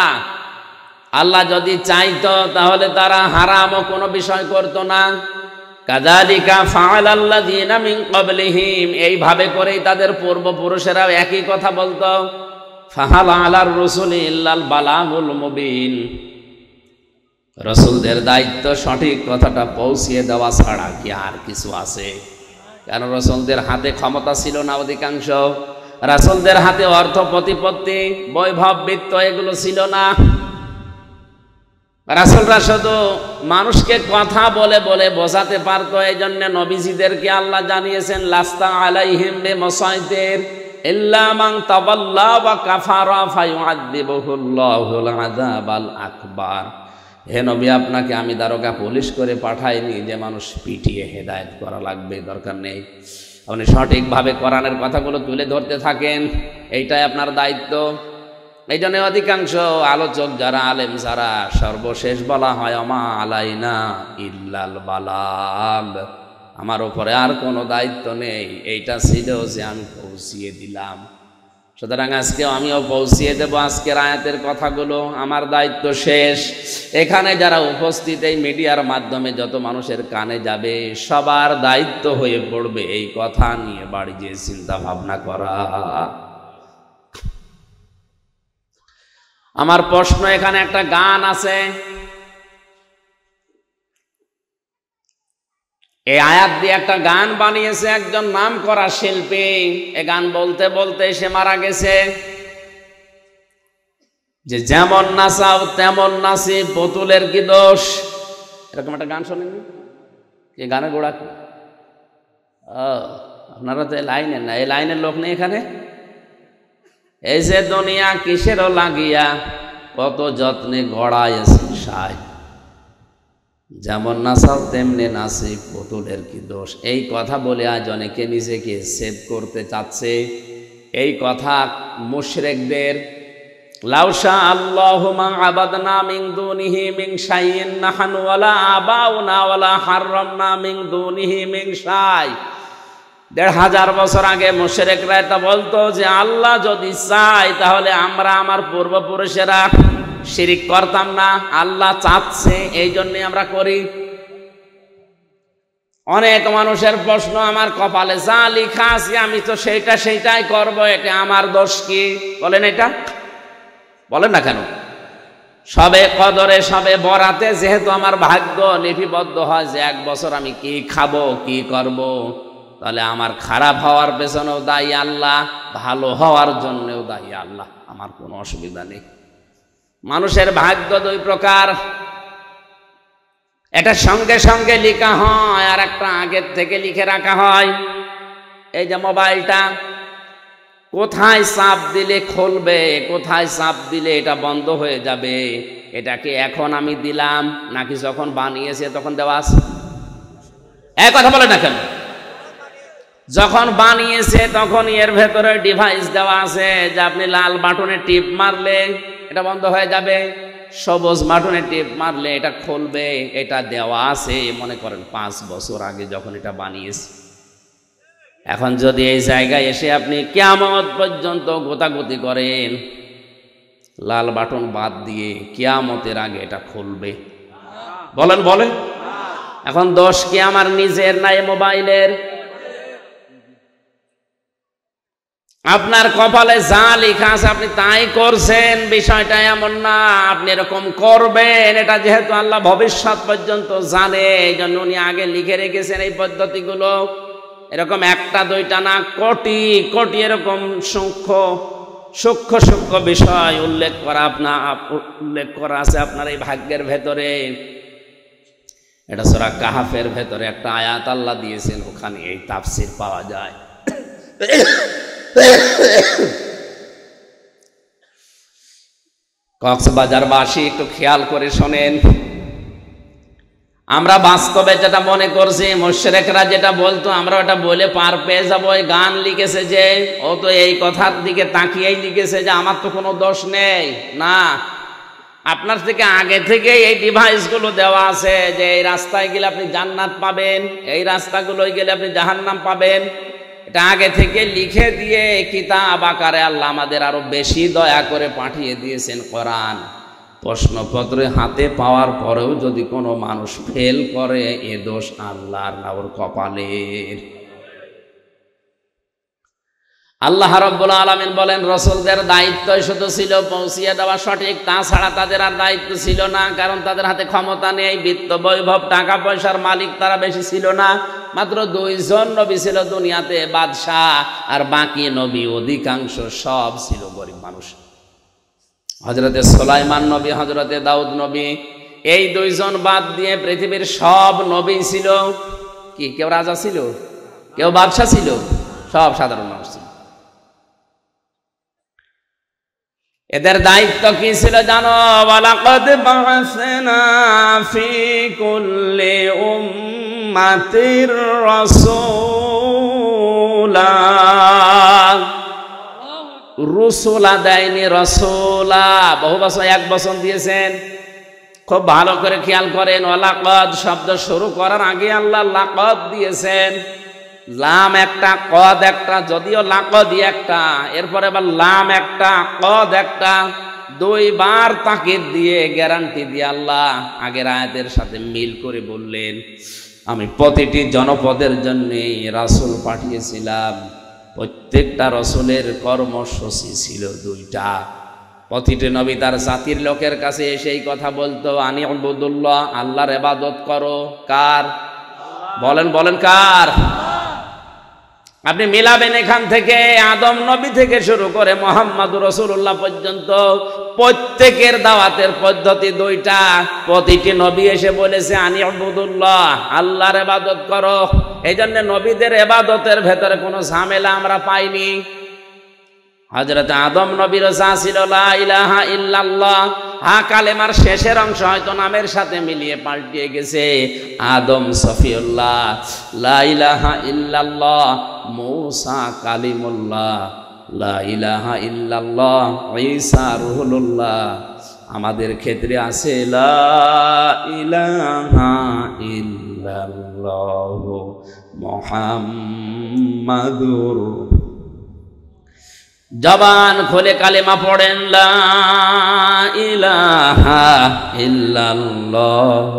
আল্লাহ যদি চাইতো তাহলে তারা হারামও কোনো বিষয় করতো না। কাযালিকা ফাআলাল্লাযীনা মিন ক্বাবলিহিম, এইভাবে করেই তাদের পূর্বপুরুষেরা একই কথা বলতো। ফাহাল আলার রাসূলি ইল্লাল বালাগুল মুবিন, রসুলদের দায়িত্ব সঠিক কথাটা পৌঁছিয়ে দেওয়া ছাড়া কি আর কিছু আছে? কেন রসুলদের হাতে ক্ষমতা ছিল না অধিকাংশ, রাসূলদের হাতে অর্থ প্রতিপত্তি, বৈভব, বিত্ত এগুলো ছিল না। রাসূলরা শুধু মানুষকে কথা বলে বলে বোঝাতে পারতো। এই জন্য নবীজিদেরকে আল্লাহ জানিয়েছেন, লাস্তা আলাইহিম বিমুসাইতির ইল্লা মান তাওয়াল্লা ওয়া কাফারা ফায়ুআযিবুহুল্লাহুল আযাবাল আকবার। হে নবী, আপনাকে আমি দারোগা পুলিশ করে পাঠাইনি যে মানুষ পিটিয়ে হেদায়েত করা লাগবে, দরকার নেই। আপনি সঠিকভাবে কোরআনের কথাগুলো তুলে ধরতে থাকেন, এইটাই আপনার দায়িত্ব। এই জন্য অধিকাংশ আলোচক যারা আলেম যারা সর্বশেষ বলা হয় আমা আলাইনা ইল্লাল বালাগ, আমার উপরে আর কোনো দায়িত্ব নেই, এইটা ছিল যে আমি পৌঁছিয়ে দিলাম। সুতরাং আজকেও আমিও পৌঁছিয়ে দেব আজকের আয়াতের কথাগুলো, আমার দায়িত্ব শেষ। এখানে যারা উপস্থিত এই মিডিয়ার মাধ্যমে যত মানুষের কানে যাবে সবার দায়িত্ব হয়ে পড়বে এই কথা নিয়ে বাড়ি যেয়ে চিন্তা ভাবনা করা। আমার প্রশ্ন, এখানে একটা গান আছে, এই আয়াত দিয়ে একটা গান বানিয়েছে একজন নামকরা শিল্পী। এ গান বলতে বলতে সে মারা গেছে, যে যেমন নাচাও তেমন নাচি, পুতুলের কি দোষ। এরকম একটা গান শোনেননি? এই গানের গোড়া কি? আপনারা তো এই লাইনের না, এই লাইনের লোক নেই এখানে। এই যে দুনিয়া কিসেরও লাগিয়া, কত যত্নে গড়াইছে সাই, যেমন নাচাও তেমনি নাচি, পুতুলের কি দোষ। এই কথা বলে আজ অনেকে নিজেকে সেভ করতে চাচ্ছে। এই কথা মুশরিকদের, লাউশা আল্লাহু মা আবাদনা মিন দুনিহি মিন শাইইন নাহনু ওয়ালা আবাউনা ওয়ালা হাররামনা মিন দুনিহি মিন শাই। ১৫০০ বছর আগে মুশরিকরা এটা বলতো যে আল্লাহ যদি চায় তাহলে আমরা আমার পূর্বপুরুষেরা শিরিক করতাম না, আল্লাহ চাচ্ছে এই জন্যে আমরা করি। অনেক মানুষের প্রশ্ন, আমার কপালে যা লেখা আছে আমি তো সেইটাই করব, এটা আমার দোষ কি? বলেন, এটা বলেন না কেন? সবে কদরে সবে বরাতে যেহেতু আমার ভাগ্য লিপিবদ্ধ হয় যে 1 বছর আমি কি খাবো কি করব, তাহলে আমার খারাপ হওয়ার পেছনেও দায়ী আল্লাহ, ভালো হওয়ার জন্যও দায়ী আল্লাহ, আমার কোনো অসুবিধা নেই। মানুষের ভাগ্য 2 প্রকার, এটা সঙ্গে সঙ্গে লেখা হয় আর একটা আগের থেকে লিখে রাখা হয়। এই যে মোবাইলটা, কোথায় চাপ দিলে খুলবে, কোথায় চাপ দিলে এটা বন্ধ হয়ে যাবে, এটাকে এখন আমি দিলাম নাকি যখন বানিয়েছে তখন দেওয়া আছে? এক কথা বলে না কেন? যখন বানিয়েছে তখন এর ভেতরে ডিভাইস দেওয়া আছে যে আপনি লাল বাটনে টিপ মারলে এটা বন্ধ হয়ে যাবে, সবুজ বাটনে টিপ মারলে এটা খুলবে, এটা দেওয়া আছে মনে করেন 5 বছর আগে যখন এটা বানিয়েছে। এখন যদি এই জায়গায় এসে আপনি কিয়ামত পর্যন্ত গোতাগুতি করেন, লাল বাটন বাদ দিয়ে কিয়ামতের আগে এটা খুলবে? বলেন বলেন। এখন দোষ কি আমার নিজের না এই মোবাইলের? আপনার কপালে যা লেখা আছে আপনি তাই করছেন, বিষয়টা এমন না আপনি এরকম করবেন। এটা যেহেতু আল্লাহ ভবিষ্যৎ পর্যন্ত জানে, এই জন্য উনি আগে লিখে রেখেছেন এই পদ্ধতিগুলো। এরকম 1টা 2টা না, কোটি কোটি এরকম সূক্ষ্ম বিষয় উল্লেখ করা আছে আপনার এই ভাগ্যের ভেতরে। এটা সূরা কাহাফের ভেতরে একটা আয়াত আল্লাহ দিয়েছেন, ওখানে এই তাফসীর পাওয়া যায়। কক্সবাজারবাসী একটু খেয়াল করে শোনেন, আমরা বাস্তবে যেটা মনে করছি, মুশরিকরা যেটা বলতো আমরা ওটা বলে পার পেয়ে যাবো। এই গান লিখেছে যে ও তো এই কথার দিকে তাকিয়েই লিখেছে যে আমার তো কোনো দোষ নেই। না, আপনার থেকে আগে থেকে এই ডিভাইসগুলো দেওয়া আছে যে এই রাস্তায় গেলে আপনি জান্নাত পাবেন, এই রাস্তাগুলোয় গেলে আপনি জাহান্নাম পাবেন। এটা আগে থেকে লিখে দিয়ে কিতাব আকারে আল্লাহ আমাদের আরো বেশি দয়া করে পাঠিয়ে দিয়েছেন কোরআন। প্রশ্নপত্রে হাতে পাওয়ার পরেও যদি কোনো মানুষ ফেল করে, এ দোষ আল্লাহর না ওর কপালের। আল্লাহ রাব্বুল আলামিন বলেন রাসূলদের দায়িত্ব শুধু ছিল পৌঁছিয়ে দেওয়া সঠিক, তাছাড়া তাদের আর দায়িত্ব ছিল না, কারণ তাদের হাতে ক্ষমতা নেই, বিত্ত বৈভব টাকা পয়সার মালিক তারা বেশি ছিল না। মাত্র 2 জন নবী ছিল দুনিয়াতে, বাদশাহ, আর বাকি নবী অধিকাংশ সব ছিল গরিব মানুষ। হযরতে সুলাইমান নবী, হযরতে দাউদ নবী, এই 2 জন বাদ দিয়ে পৃথিবীর সব নবী ছিল কি? কেউ রাজা ছিল, কেউ বাদশাহ ছিল, সব সাধারণ মানুষ ছিল। এদের দায়িত্ব কি ছিল জানো? ওয়ালাকাদ বা'আসনা ফি কুল্লি উম্মাতির রাসূলা। রুসুলা দেয়নি, রসুলা। বহু বছর, এক বছর দিয়েছেন। খুব ভালো করে খেয়াল করেন, ওয়ালাকাদ শব্দ শুরু করার আগে আল্লাহ লাকাদ দিয়েছেন। লাম একটা, কদ একটা, যদিও লাকদি একটা, এরপরে আবার লাম একটা, কদ একটা, দুইবার তাকিদ দিয়ে গ্যারান্টি দিয়ে আল্লাহ আগের আয়াতের সাথে মিল করে বললেন, আমি প্রতিটি জনপদের জন্য রাসূল পাঠিয়েছিলাম। প্রত্যেকটা রাসূলের কর্মসূচি ছিল দুইটা। প্রতিটি নবী তার জাতির লোকের কাছে এসে এই কথা বলতো, আনি আবুদুল্লাহ, আল্লাহর ইবাদত করো। কার? বলেন বলেন কার? আপনি মিলাবেন এখান থেকে আদম নবী থেকে শুরু করে মুহাম্মদুর রাসূলুল্লাহ পর্যন্ত প্রত্যেকের দাওয়াতের পদ্ধতি দুইটা। প্রতিটি নবী এসে বলেছে আনি আবুদুল্লাহ, আল্লাহর ইবাদত করো। এই জন্য নবীদের ইবাদতের ভেতরে কোনো ঝামেলা আমরা পাইনি। হযরত আদম নবীর যা ছিল লা ইলাহা ইল্লাল্লাহ, কালেমার শেষের অংশ হয়তো নামের সাথে মিলিয়ে পাল্টিয়ে গেছে। আদম সফিউল্লাহ, লা ইলাহা ইল্লাল্লাহ। মূসা কালিমুল্লাহ, লা ইলাহা ইল্লাল্লাহ। ঈসা রুহুল্লাহ। আমাদের ক্ষেত্রে আছে লা ইলাহা ইল্লাল্লাহ মুহাম্মাদুর। জবান খুলে কালেমা পড়েন, লা ইলাহা ইল্লাল্লাহ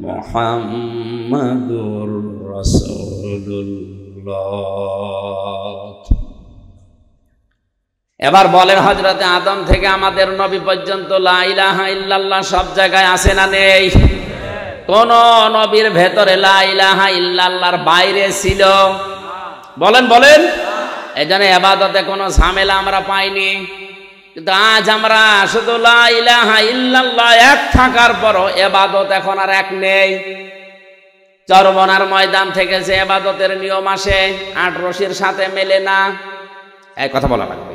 মুহাম্মাদুর রাসূলুল্লাহ। এবার বলেন, হযরতে আদম থেকে আমাদের নবী পর্যন্ত লা ইলাহা ইল্লাল্লাহ সব জায়গায় আছে না নেই? কোন নবীর ভেতরে লা ইলাহা ইল্লাল্লাহর বাইরে ছিল? বলেন বলেন। এই জন্য ইবাদতে কোনো ঝামেলা আমরা পাইনি। কিন্তু আজ আমরা শুধু লা ইলাহা ইল্লাল্লাহ এক থাকার পরও ইবাদত এখন আর এক নেই। চরমনার ময়দান থেকে যে ইবাদতের নিয়ম আসে ৮ রশির সাথে মেলে না। এই কথা বলা লাগবে।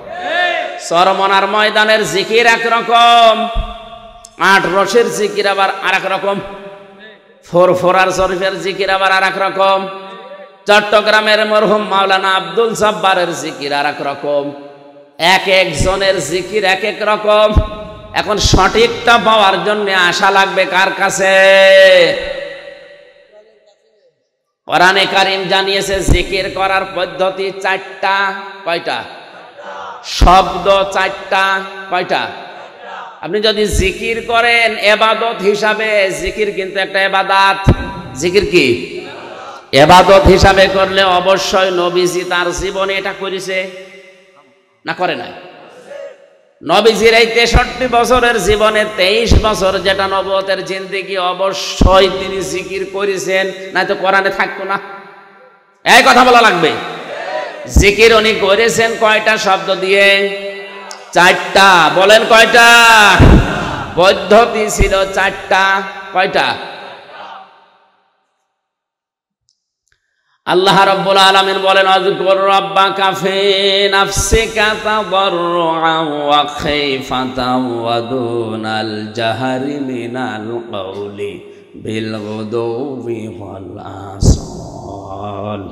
চরমনার ময়দানের জিকির একরকম, ৮ রশির জিকির আবার আর এক রকম, ফোরফোরার শরীফের জিকির আবার আর এক রকম, চট্টগ্রামের মরহুম মাওলানা আব্দুল জব্বারের জিকির আর এক রকম। এক একজনের জিকির এক এক রকম। এখন সঠিকটা পাওয়ার জন্য আশা লাগবে কার কাছে? কোরআনে কারীম জানিয়েছে জিকির করার পদ্ধতি 4টা। কয়টা? শব্দ 4টা। কয়টা? আপনি যদি জিকির করেন ইবাদত হিসাবে, জিকির কিন্তু একটা ইবাদত। জিকির কি? ইবাদত হিসাবে করলে অবশ্যই নবীজি তার জীবনে এটা করেছে না করে নাই? নবীজির এই 63 বছরের জীবনে 23 বছর যেটা নবুয়তের জিন্দেগি, অবশ্যই তিনি জিকির করেছেন, নয়তো কোরআনে থাকতো না। এই কথা বলা লাগবে। জিকির উনি করেছেন কয়টা শব্দ দিয়ে? 4টা। বলেন কয়টা? পদ্ধতি ছিল 4টা। কয়টা? আল্লাহ রাব্বুল আলামিন বলেন, আযকুর রাব্বাকা ফি নাফসিকা তাদাররুআন ওয়া খাইফাতান ওয়া দুনাল জাহরি মিনাল কওলি বিল গুদুবি ওয়াল আসাল।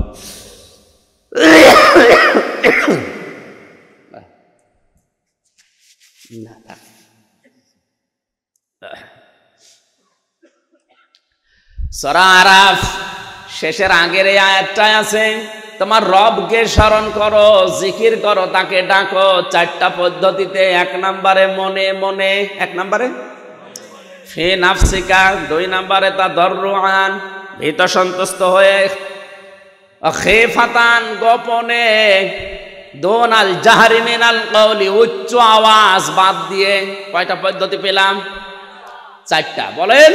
সূরা আরাফ শেষের আগের এই আয়াতটায় আছে, তোমার রবকে স্মরণ করো, জিকির করো, তাকে ডাকো 4টা পদ্ধতিতে। 1 নম্বরে মনে মনে, 1 নম্বরে ফি নাফসিকা, 2 নম্বরে তাদাররুআন ভীত সন্তুষ্ট হয়ে, খাইফাতান গোপনে, দুনাল জাহরি মিনাল কওলি উচ্চ আওয়াজ বাদ দিয়ে। কয়টা পদ্ধতি পেলাম? 4টা। বলেন।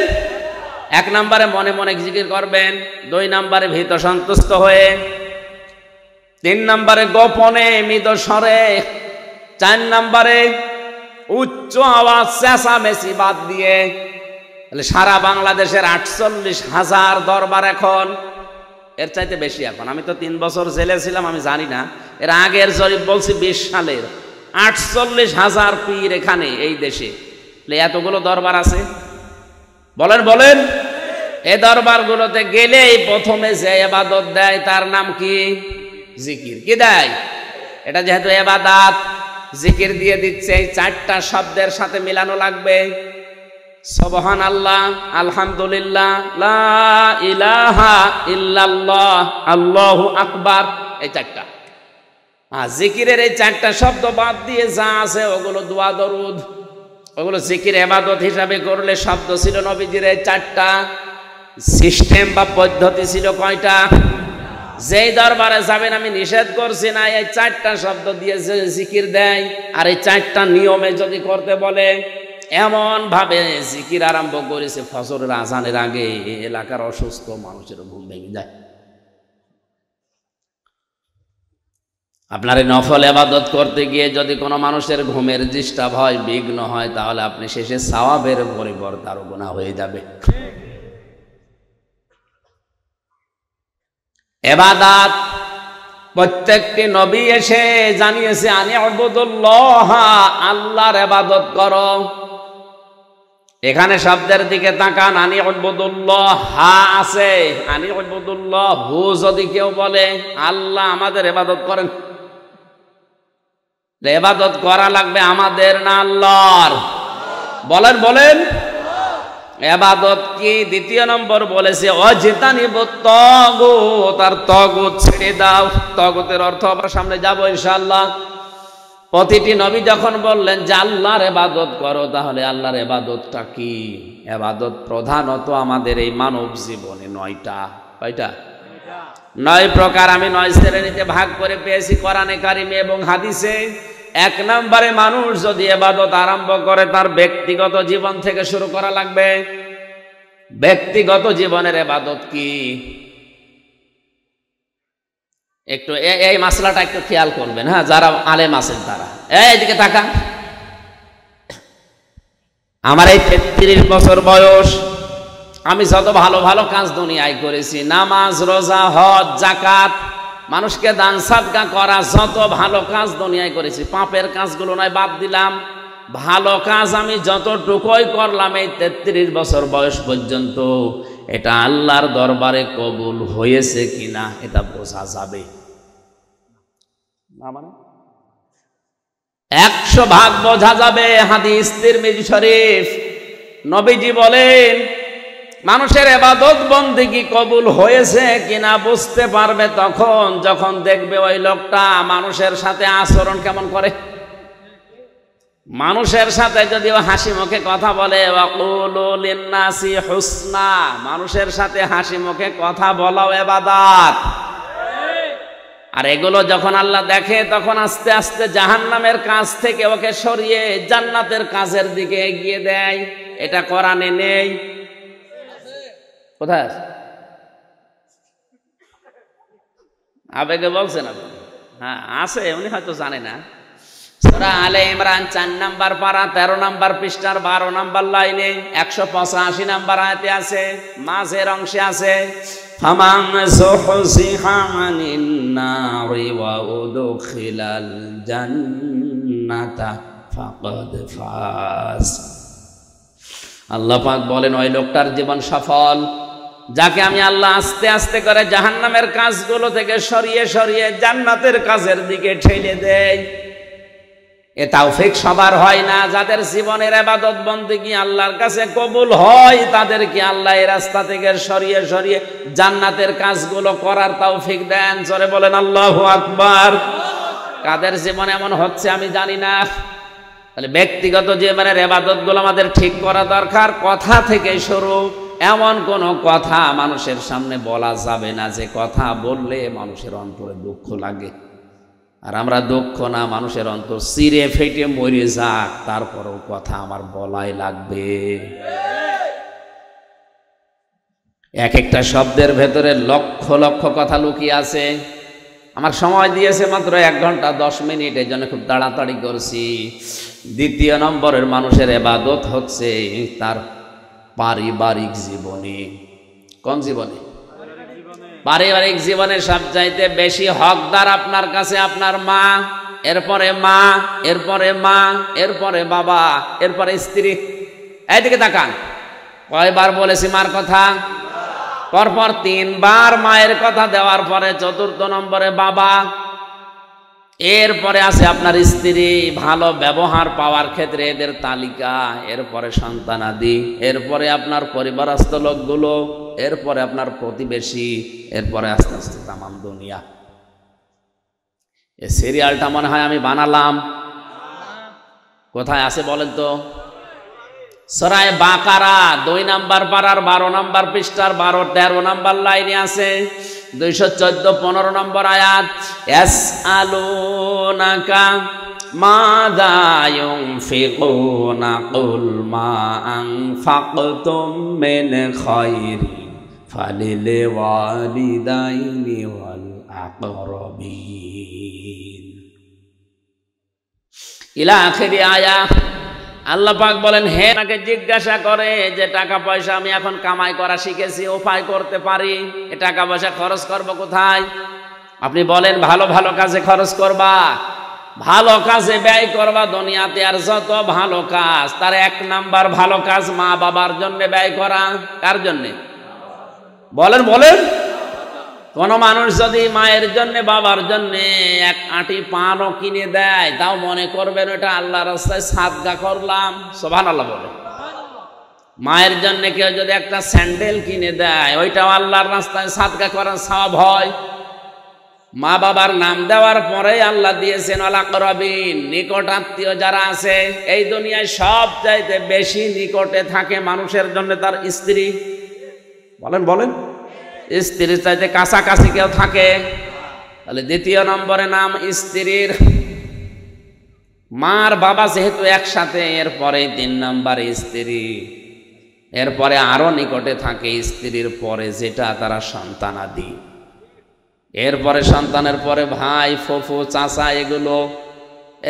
1 নম্বরে মনে মনে জিকির করবেন, 2 নম্বরে ভীত সন্তুষ্ট হয়ে, 3 নম্বরে গোপনে মৃদু স্বরে, 4 নম্বরে উচ্চ আওয়াজ চেঁচামেচি বাদ দিয়ে। তাহলে সারা বাংলাদেশের 48,000 দরবার এখন, এর চাইতে বেশি এখন। আমি তো 3 বছর জেলে ছিলাম, আমি জানি না। এর আগের জরিপ বলছি 20 সালের, 48,000 পীর এখানে এই দেশে। এতগুলো দরবার আছে। বলেন বলেন। এই দরবারগুলোতে গেলেই প্রথমে যে ইবাদত দেয় তার নাম কি? জিকির। কি দেয়? এটা যেহেতু ইবাদত, জিকির দিয়ে দিচ্ছে, এই চারটা শব্দের সাথে মিলানো লাগবে। সুবহানাল্লাহ, আলহামদুলিল্লাহ, লা ইলাহা ইল্লাল্লাহ, আল্লাহু আকবার, এই চারটা। আর জিকিরের এই চারটা শব্দ বাদ দিয়ে যা আছে ওগুলো দোয়া দরুদ, ওগুলো জিকির ইবাদত হিসাবে করলে শব্দ ছিল নবীজির এই চারটা। সিস্টেম বা পদ্ধতি ছিল কয়টা? যেই দরবারে যাবেন আমি নিষেধ করছি না, এই চারটা শব্দ দিয়ে যে জিকির দেয় আর এই চারটা নিয়মে যদি করতে বলে, এমন ভাবে জিকির আরম্ভ করেছে ফজরের আজানের আগে এলাকার অসুস্থ মানুষের ঘুম ভেঙে যায়। আপনার এই নফল ইবাদত করতে গিয়ে যদি কোনো মানুষের ঘুমের ডিস্টার্ব হয়, বিঘ্ন হয়, তাহলে আপনি শেষে সওয়াবের পরিবর্তে আরো গুনাহ হয়ে যাবে। ইবাদত প্রত্যেকটি নবী এসে জানিয়েছে আনি উবুদুল্লাহ, আল্লাহর ইবাদত করো। এখানে শব্দের দিকে তাকান, আনি উবুদুল্লাহ, হা আছে, আনি উবুদুল্লাহ, হু যদি কেউ বলে আল্লাহ আমাদের ইবাদত করেন, ইবাদত করা লাগবে আমাদের না আল্লাহর? বলেন বলেন, ইবাদত কি? দ্বিতীয় নম্বর বলেছে অজিতানিবুত তাগুত, আর তাগুত ছেড়ে দাও। তাগুতের অর্থ আমরা সামনে যাব ইনশাআল্লাহ। প্রতিটি নবী যখন বললেন যে আল্লাহর ইবাদত করো, তাহলে আল্লাহর ইবাদতটা কি? ইবাদত প্রধানত আমাদের এই মানব জীবনে 9টা। কয়টা? 9 প্রকার। আমি 9 শ্রেণীতে ভাগ করে পেয়েছি কোরআনে কারিমে এবং হাদিসে। 1 নম্বরে মানুষ যদি ইবাদত আরম্ভ করে তার ব্যক্তিগত জীবন থেকে শুরু করা লাগবে। ব্যক্তিগত জীবনের ইবাদত কি? একটু এই মাসলাটা একটু খেয়াল করবেন, হ্যাঁ, যারা আলেম আছেন তারা। এইদিকে তাকান। আমার এই 33 বছর বয়স, আমি যত ভালো ভালো কাজ দুনিয়ায় করেছি, নামাজ, রোজা, হজ, যাকাত, মানুষকে দান সাদকা করা, যত ভালো কাজ দুনিয়ায় করেছি, পাপের কাজগুলো নয়, বাদ দিলাম। ভালো কাজ আমি যতটুকুই করলাম এই 33 বছর বয়স পর্যন্ত, এটা আল্লাহর দরবারে কবুল হয়েছে কিনা এটা বোঝা যাবে না? মানে 100% বোঝা যাবে। হাদিস তিরমিজি শরীফ, নবীজি বলেন মানুষের ইবাদত বন্দেগী কবুল হয়েছে কিনা বুঝতে পারবে তখন যখন দেখবে ওই লোকটা মানুষের সাথে আচরণ কেমন করে। মানুষের সাথে যদি ও হাসি মুখে কথা বলে, ওয়াকুলু লিন্নাসি হুসনা, মানুষের সাথে হাসি মুখে কথা বলাও ইবাদত। আর এগুলো যখন আল্লাহ দেখে তখন আস্তে আস্তে জাহান্নামের কাজ থেকে ওকে সরিয়ে জান্নাতের কাজের দিকে এগিয়ে দেয়। এটা কোরআনে নেই। কোথায় আছে? আবেগে বলছেন আপনি? হ্যাঁ আছে, উনি হয়তো জানে না। সূরা আলে ইমরান 4 নম্বর পারা 13 নম্বর পৃষ্ঠার 12 নম্বর লাইনে 185 নম্বর আয়াতে আছে, মাঝের অংশে আছে ফামান যুহজিহা আনিন নারি ওয়া উদখিলাল জান্নাতা ফাকাদ ফাজ। আল্লাহ পাক বলেন ওই লোকটার জীবন সফল যাকে আমি আল্লাহ আস্তে আস্তে করে জাহান্নামের কাজগুলো থেকে সরিয়ে সরিয়ে জান্নাতের কাজের দিকে ঠেলে দেয়। এ তাওফিক সবার হয় না। যাদের জীবনের ইবাদত বন্দেগী আল্লাহর কাছে কবুল হয় তাদেরকে আল্লাহ এই রাস্তা থেকে সরিয়ে সরিয়ে জান্নাতের কাজগুলো করার তাওফিক দেন। জোরে বলেন আল্লাহু আকবার। কাদের জীবনে এমন হচ্ছে আমি জানি না। তাহলে ব্যক্তিগত জীবনের ইবাদতগুলো আমাদের ঠিক করা দরকার। কথা থেকে শুরু। এমন কোন কথা মানুষের সামনে বলা যাবে না যে কথা বললে মানুষের অন্তরে দুঃখ লাগে। আর আমরা দুঃখ না, মানুষের অন্তর চিরে ফেটে মরে যাক তারপরেও কথা আমার বলাই লাগবে। এক একটা শব্দের ভেতরে লক্ষ লক্ষ কথা লুকিয়ে আছে। আমার সময় দিয়েছে মাত্র 1 ঘন্টা 10 মিনিট, এই জন্য খুব তাড়াতাড়ি করছি। দ্বিতীয় নম্বরের মানুষের ইবাদত হচ্ছে তার পারিবারিক জীবনে। কোন জীবনে? পারিবারিক জীবনে সবচাইতে বেশি হকদার আপনার কাছে আপনার মা, এরপরে মা, এরপরে মা, এরপরে বাবা, এরপরে স্ত্রী। এইদিকে তাকান। কয়বার বলেছি মার কথা? পরপর 3 বার মায়ের কথা দেওয়ার পরে 4র্থ নম্বরে বাবা। এরপরে আছে আপনার স্ত্রী, ভালো ব্যবহার পাওয়ার ক্ষেত্রে এদের তালিকা, এরপরে সন্তানাদি, এরপরে আপনার পরিবারস্থ লোকগুলো, এরপরে আপনার প্রতিবেশী, এরপরে আস্তে আস্তে তামাম দুনিয়া। এই সিরিয়ালটা মনে হয় আমি বানালাম। কোথায় আছে বলেন তো? সূরা বাকারা 2 নম্বর পারার 12 নম্বর পৃষ্ঠার 12-13 নম্বর লাইনে আছে, 214-15 নম্বর আয়াত। ইয়াসআলুনাকা মাযা ইউনফিকুনা কুল মা আনফাকতুম মিন খায়রিন ফালিল ওয়ালিদাইনি ওয়াল আকরাবিন ইলা আখিরি আয়াত। আল্লাহ পাক বলেন, হে আমাকে জিজ্ঞাসা করে যে টাকা পয়সা আমি এখন কামাই করা শিখেছি, উপায় করতে পারি, এ টাকা পয়সা খরচ করব কোথায়? আপনি বলেন ভালো ভালো কাজে খরচ করবা, ভালো কাজে ব্যয় করবা। দুনিয়াতে আর যত ভালো কাজ, তার 1 নাম্বার ভালো কাজ মা বাবার জন্য ব্যয় করা। কার জন্যে বলেন? বলেন। কোন মানুষ যদি মায়ের জন্য বাবার জন্য 1 আঁটি পানও কিনে দেয়, তাও মনে করবেন ওটা আল্লাহর রাস্তায় সাদকা করলাম। সুবহানাল্লাহ বলে। মায়ের জন্য কেউ যদি একটা স্যান্ডেল কিনে দেয়, ওইটাও আল্লাহর রাস্তায় সাদকা করার সওয়াব হয়। মা বাবার নাম দেওয়ার পরে আল্লাহ দিয়েছেন আল আকরাবিন, নিকট আত্মীয় যারা আছে। এই দুনিয়ায় সব চাইতে বেশি নিকটে থাকে মানুষের জন্য তার স্ত্রী। বলেন বলেন। স্ত্রীর চাইতে কাছাকাছি কেউ থাকে? তাহলে 2 নম্বরে নাম স্ত্রীর। মার বাবা যেহেতু একসাথে, এরপরে 3 নম্বরে স্ত্রী, এরপরে আরো নিকটে থাকে স্ত্রীর পরে যেটা তারা সন্তানাদি, এরপরে সন্তানের পরে ভাই, ফুফু, চাচা, এগুলো,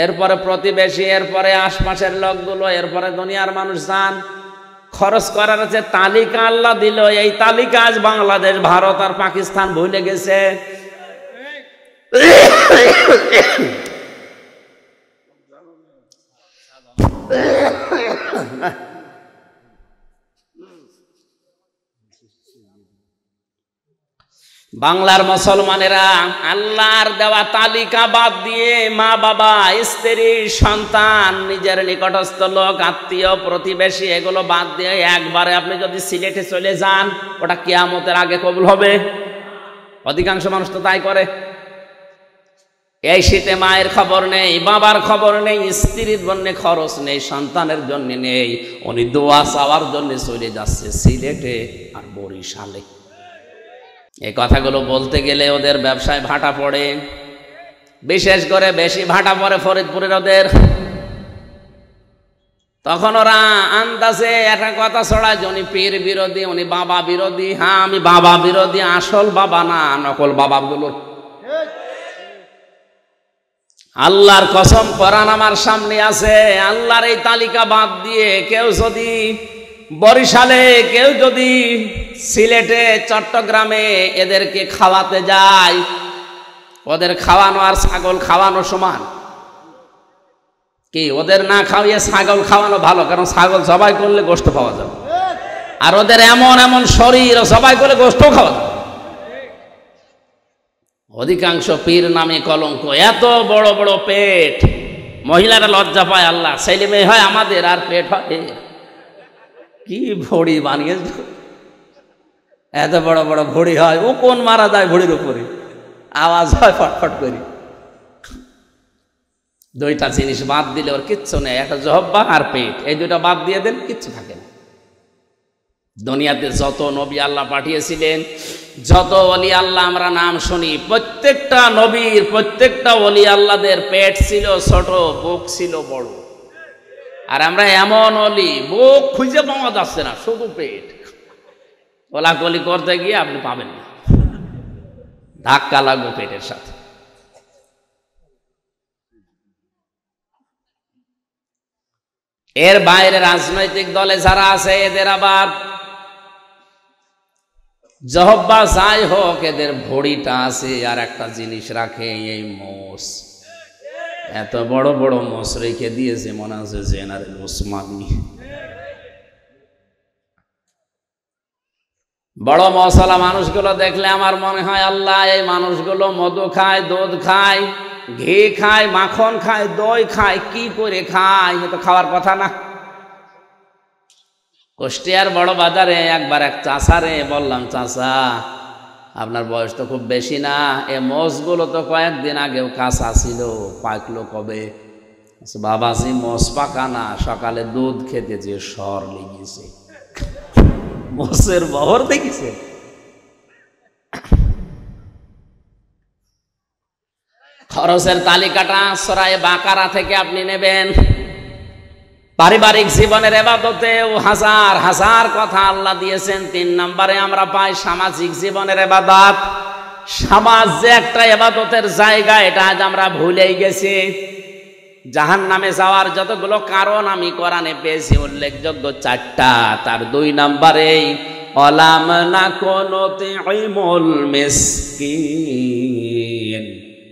এরপরে প্রতিবেশী, এরপরে আশপাশের লোকগুলো, এরপরে দুনিয়ার মানুষ। যান খরচ করার যে তালিকা আল্লাহ দিল, এই তালিকা আজ বাংলাদেশ, ভারত আর পাকিস্তান ভুলে গেছে। বাংলার মুসলমানেরা আল্লাহর দেওয়া তালিকা বাদ দিয়ে মা বাবা, স্ত্রী, সন্তান, নিজের নিকটস্থ লোক, আত্মীয়, প্রতিবেশী, এগুলো বাদ দিয়ে একবারে আপনি যদি সিলেটে চলে যান, ওটা কিয়ামতের আগে কবুল হবে? অধিকাংশ মানুষ তো তাই করে। এই শীতে মায়ের খবর নেই, বাবার খবর নেই, স্ত্রীর জন্য খরচ নেই, সন্তানের জন্য নেই, উনি দোয়া চাওয়ার জন্য চলে যাচ্ছে সিলেটে আর বরিশালে। এই কথাগুলো বলতে গেলে ওদের ব্যবসায় ভাটা পড়ে, বিশেষ করে বেশি ভাটা পড়ে ফরিদপুরের ওদের। তখন ওরা আন্দাজে একটা কথা ছড়ায় যে উনি পীর বিরোধী, উনি বাবা বিরোধী। হ্যাঁ, আমি বাবা বিরোধী, আসল বাবা না, নকল বাবাগুলো। আল্লাহর কসম, কোরআন আমার সামনে আছে। আল্লাহর এই তালিকা বাদ দিয়ে কেউ যদি বরিশালে, কেউ যদি সিলেটে, চট্টগ্রামে এদেরকে খাওয়াতে যায়, ওদের খাওয়ানো আর ছাগল খাওয়ানো সমান কি? ওদের না খাওয়িয়ে ছাগল খাওয়ানো ভালো, কারণ ছাগল জবাই করলে গোশত পাওয়া যাবে, আর ওদের এমন এমন শরীর, জবাই করলে গোশত খাওয়া যাবে। অধিকাংশ পীর নামে কলঙ্ক, এত বড় বড় পেট, মহিলারা লজ্জা পায়। আল্লাহ, ছেলে মেয়ে হয় আমাদের আর পেট হয়। কি ভড়ি বানিয়েছে, এত বড় বড় ভড়ি হয়। ও কোন মারা যায় ভড়ির উপরে, আওয়াজ হয় ফটফট করি। 2টা জিনিস বাদ দিলে ওর কিচ্ছু নেই, একটা জহব্বা আর পেট, এই 2টা বাদ দিয়ে দেন, কিচ্ছু থাকে না। দুনিয়াতে যত নবী আল্লাহ পাঠিয়েছিলেন, যত ওলি আল্লাহ আমরা নাম শুনি, প্রত্যেকটা নবীর, প্রত্যেকটা ওলি আল্লাহদের পেট ছিল ছোট, বুক ছিল বড়। আর আমরা এমন ওলি, বুক খুঁজে পাওয়া যাচ্ছে না, শুধু পেট। কোলাকুলি করতে গিয়ে আপনি পাবেন না, ধাক্কা লাগবে পেটের সাথে। এর বাইরে রাজনৈতিক দলে যারা আছে, এদের আবার জহব্বা যাই হোক, এদের ভড়িটা আছে আর একটা জিনিস রাখে, এই মোষ। এত বড় বড় মোষ রেখে দিয়েছে, মনে হচ্ছে জেনারেল ওসমানী। বড় মশলা মানুষগুলো দেখলে আমার মনে হয়, আল্লাহ, এই মানুষগুলো মধু খায়, দুধ খায়, ঘি খায়, মাখন খায়, দই খায়, কি করে খায়? এ তো খাওয়ার কথা না। কুষ্টিয়ার বড় বাজারে একবার এক চাষারে বললাম, চাষা আপনার বয়স তো খুব বেশি না, এ মোষগুলো তো কয়েকদিন আগেও কাঁচা ছিল, পাকলো কবে? বাবাজি মোষ পাকা না, সকালে দুধ খেতে যে সর লেগেছে। মোষের বহর দেখিছে? খরচের তালিকাটা সূরা বাকারা থেকে আপনি নেবেন। পারিবারিক জীবনের ইবাদতেও হাজার হাজার কথা আল্লাহ দিয়েছেন। 3 নম্বরে আমরা পাই সামাজিক জীবনের ইবাদত। সমাজ যে একটা ইবাদতের জায়গা, এটা আজ আমরা ভুলেই গেছি। জাহান্নামে যাওয়ার যতগুলো কারণ আমি কোরআনে পেয়েছি উল্লেখযোগ্য 4টা, তার 2 নম্বরেই অলাম না কুনুতিউল মিসকিন,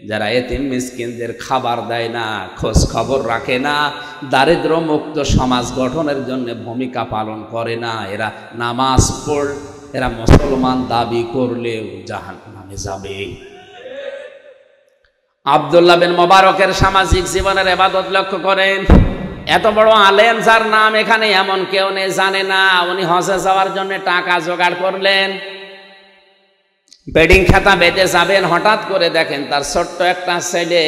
যারা এতিম মিসকিনদের খাবার দেয় না, খোঁজ খবর রাখে না, দারিদ্র মুক্ত সমাজ গঠনের জন্য ভূমিকা পালন করে না, এরা নামাজ পড়, এরা মুসলমান দাবি করলেও জাহান্নামে যাবে। আব্দুল্লাহ বিন মুবারকের সামাজিক জীবনের ইবাদত লক্ষ্য করেন। এত বড় আলেম যার নাম এখানে এমন কেউ নেই জানে না। উনি হজে যাওয়ার জন্য টাকা জোগাড় করলেন, বেডিং খাতা বেঁধে যাবেন, হঠাৎ করে দেখেন তার ছোট্ট একটা ছেলে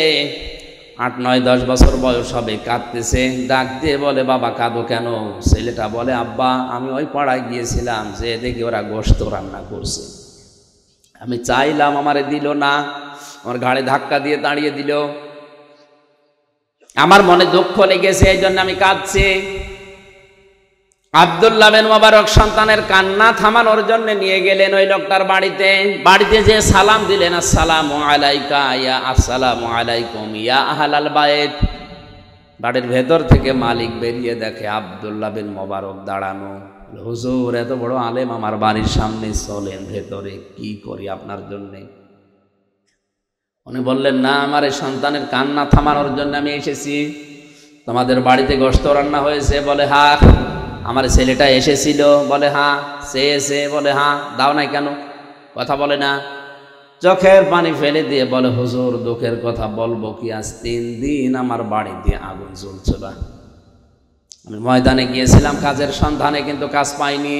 8, 9, 10 বছর বয়স হবে, কাঁদতেছে। ডাক দিয়ে বলে, বাবা কাঁদো কেন? ছেলেটা বলে, আব্বা আমি ওই পাড়ায় গিয়েছিলাম, যে দেখি ওরা গোশত রান্না করছে, আমি চাইলাম আমারে দিল না, আমার ঘাড়ে ধাক্কা দিয়ে দাঁড়িয়ে দিল, আমার মনে দুঃখ লেগেছে, এই জন্য আমি কাঁদছি। আব্দুল্লাহ বিন মুবারক সন্তানের কান্না থামানোর জন্য নিয়ে গেলেন ওই লোকটার বাড়িতে। বাড়িতে যে সালাম দিলেন, আসসালামু আলাইকা ইয়া, আসসালামু আলাইকুম ইয়া আহলাল বাইত। বাড়ির ভেতর থেকে মালিক বেরিয়ে দেখে আব্দুল্লাহ বিন মুবারক দাঁড়ানো। হুজুর এত বড় আলেম আমার বাড়ির সামনে, চলেন ভেতরে, কি করি আপনার জন্যে? উনি বললেন, না, আমার এই সন্তানের কান্না থামানোর জন্য আমি এসেছি। তোমাদের বাড়িতে গোশত রান্না হয়েছে? বলে হ্যাঁ। আমার ছেলেটা এসেছিল? বলে হ্যাঁ। সে এসে? বলে হ্যাঁ। দাও নাই কেন? কথা বলে না। চোখের পানি ফেলে দিয়ে বলে, হুজুর দুঃখের কথা বলবো কি, আজ 3 দিন আমার বাড়িতে আগুন জ্বলছিল। আমি ময়দানে গিয়েছিলাম কাজের সন্ধানে, কিন্তু কাজ পাইনি।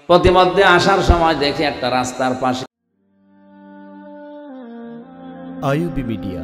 প্রতিমধ্যে আসার সময় দেখি একটা রাস্তার পাশে আইইউবি মিডিয়া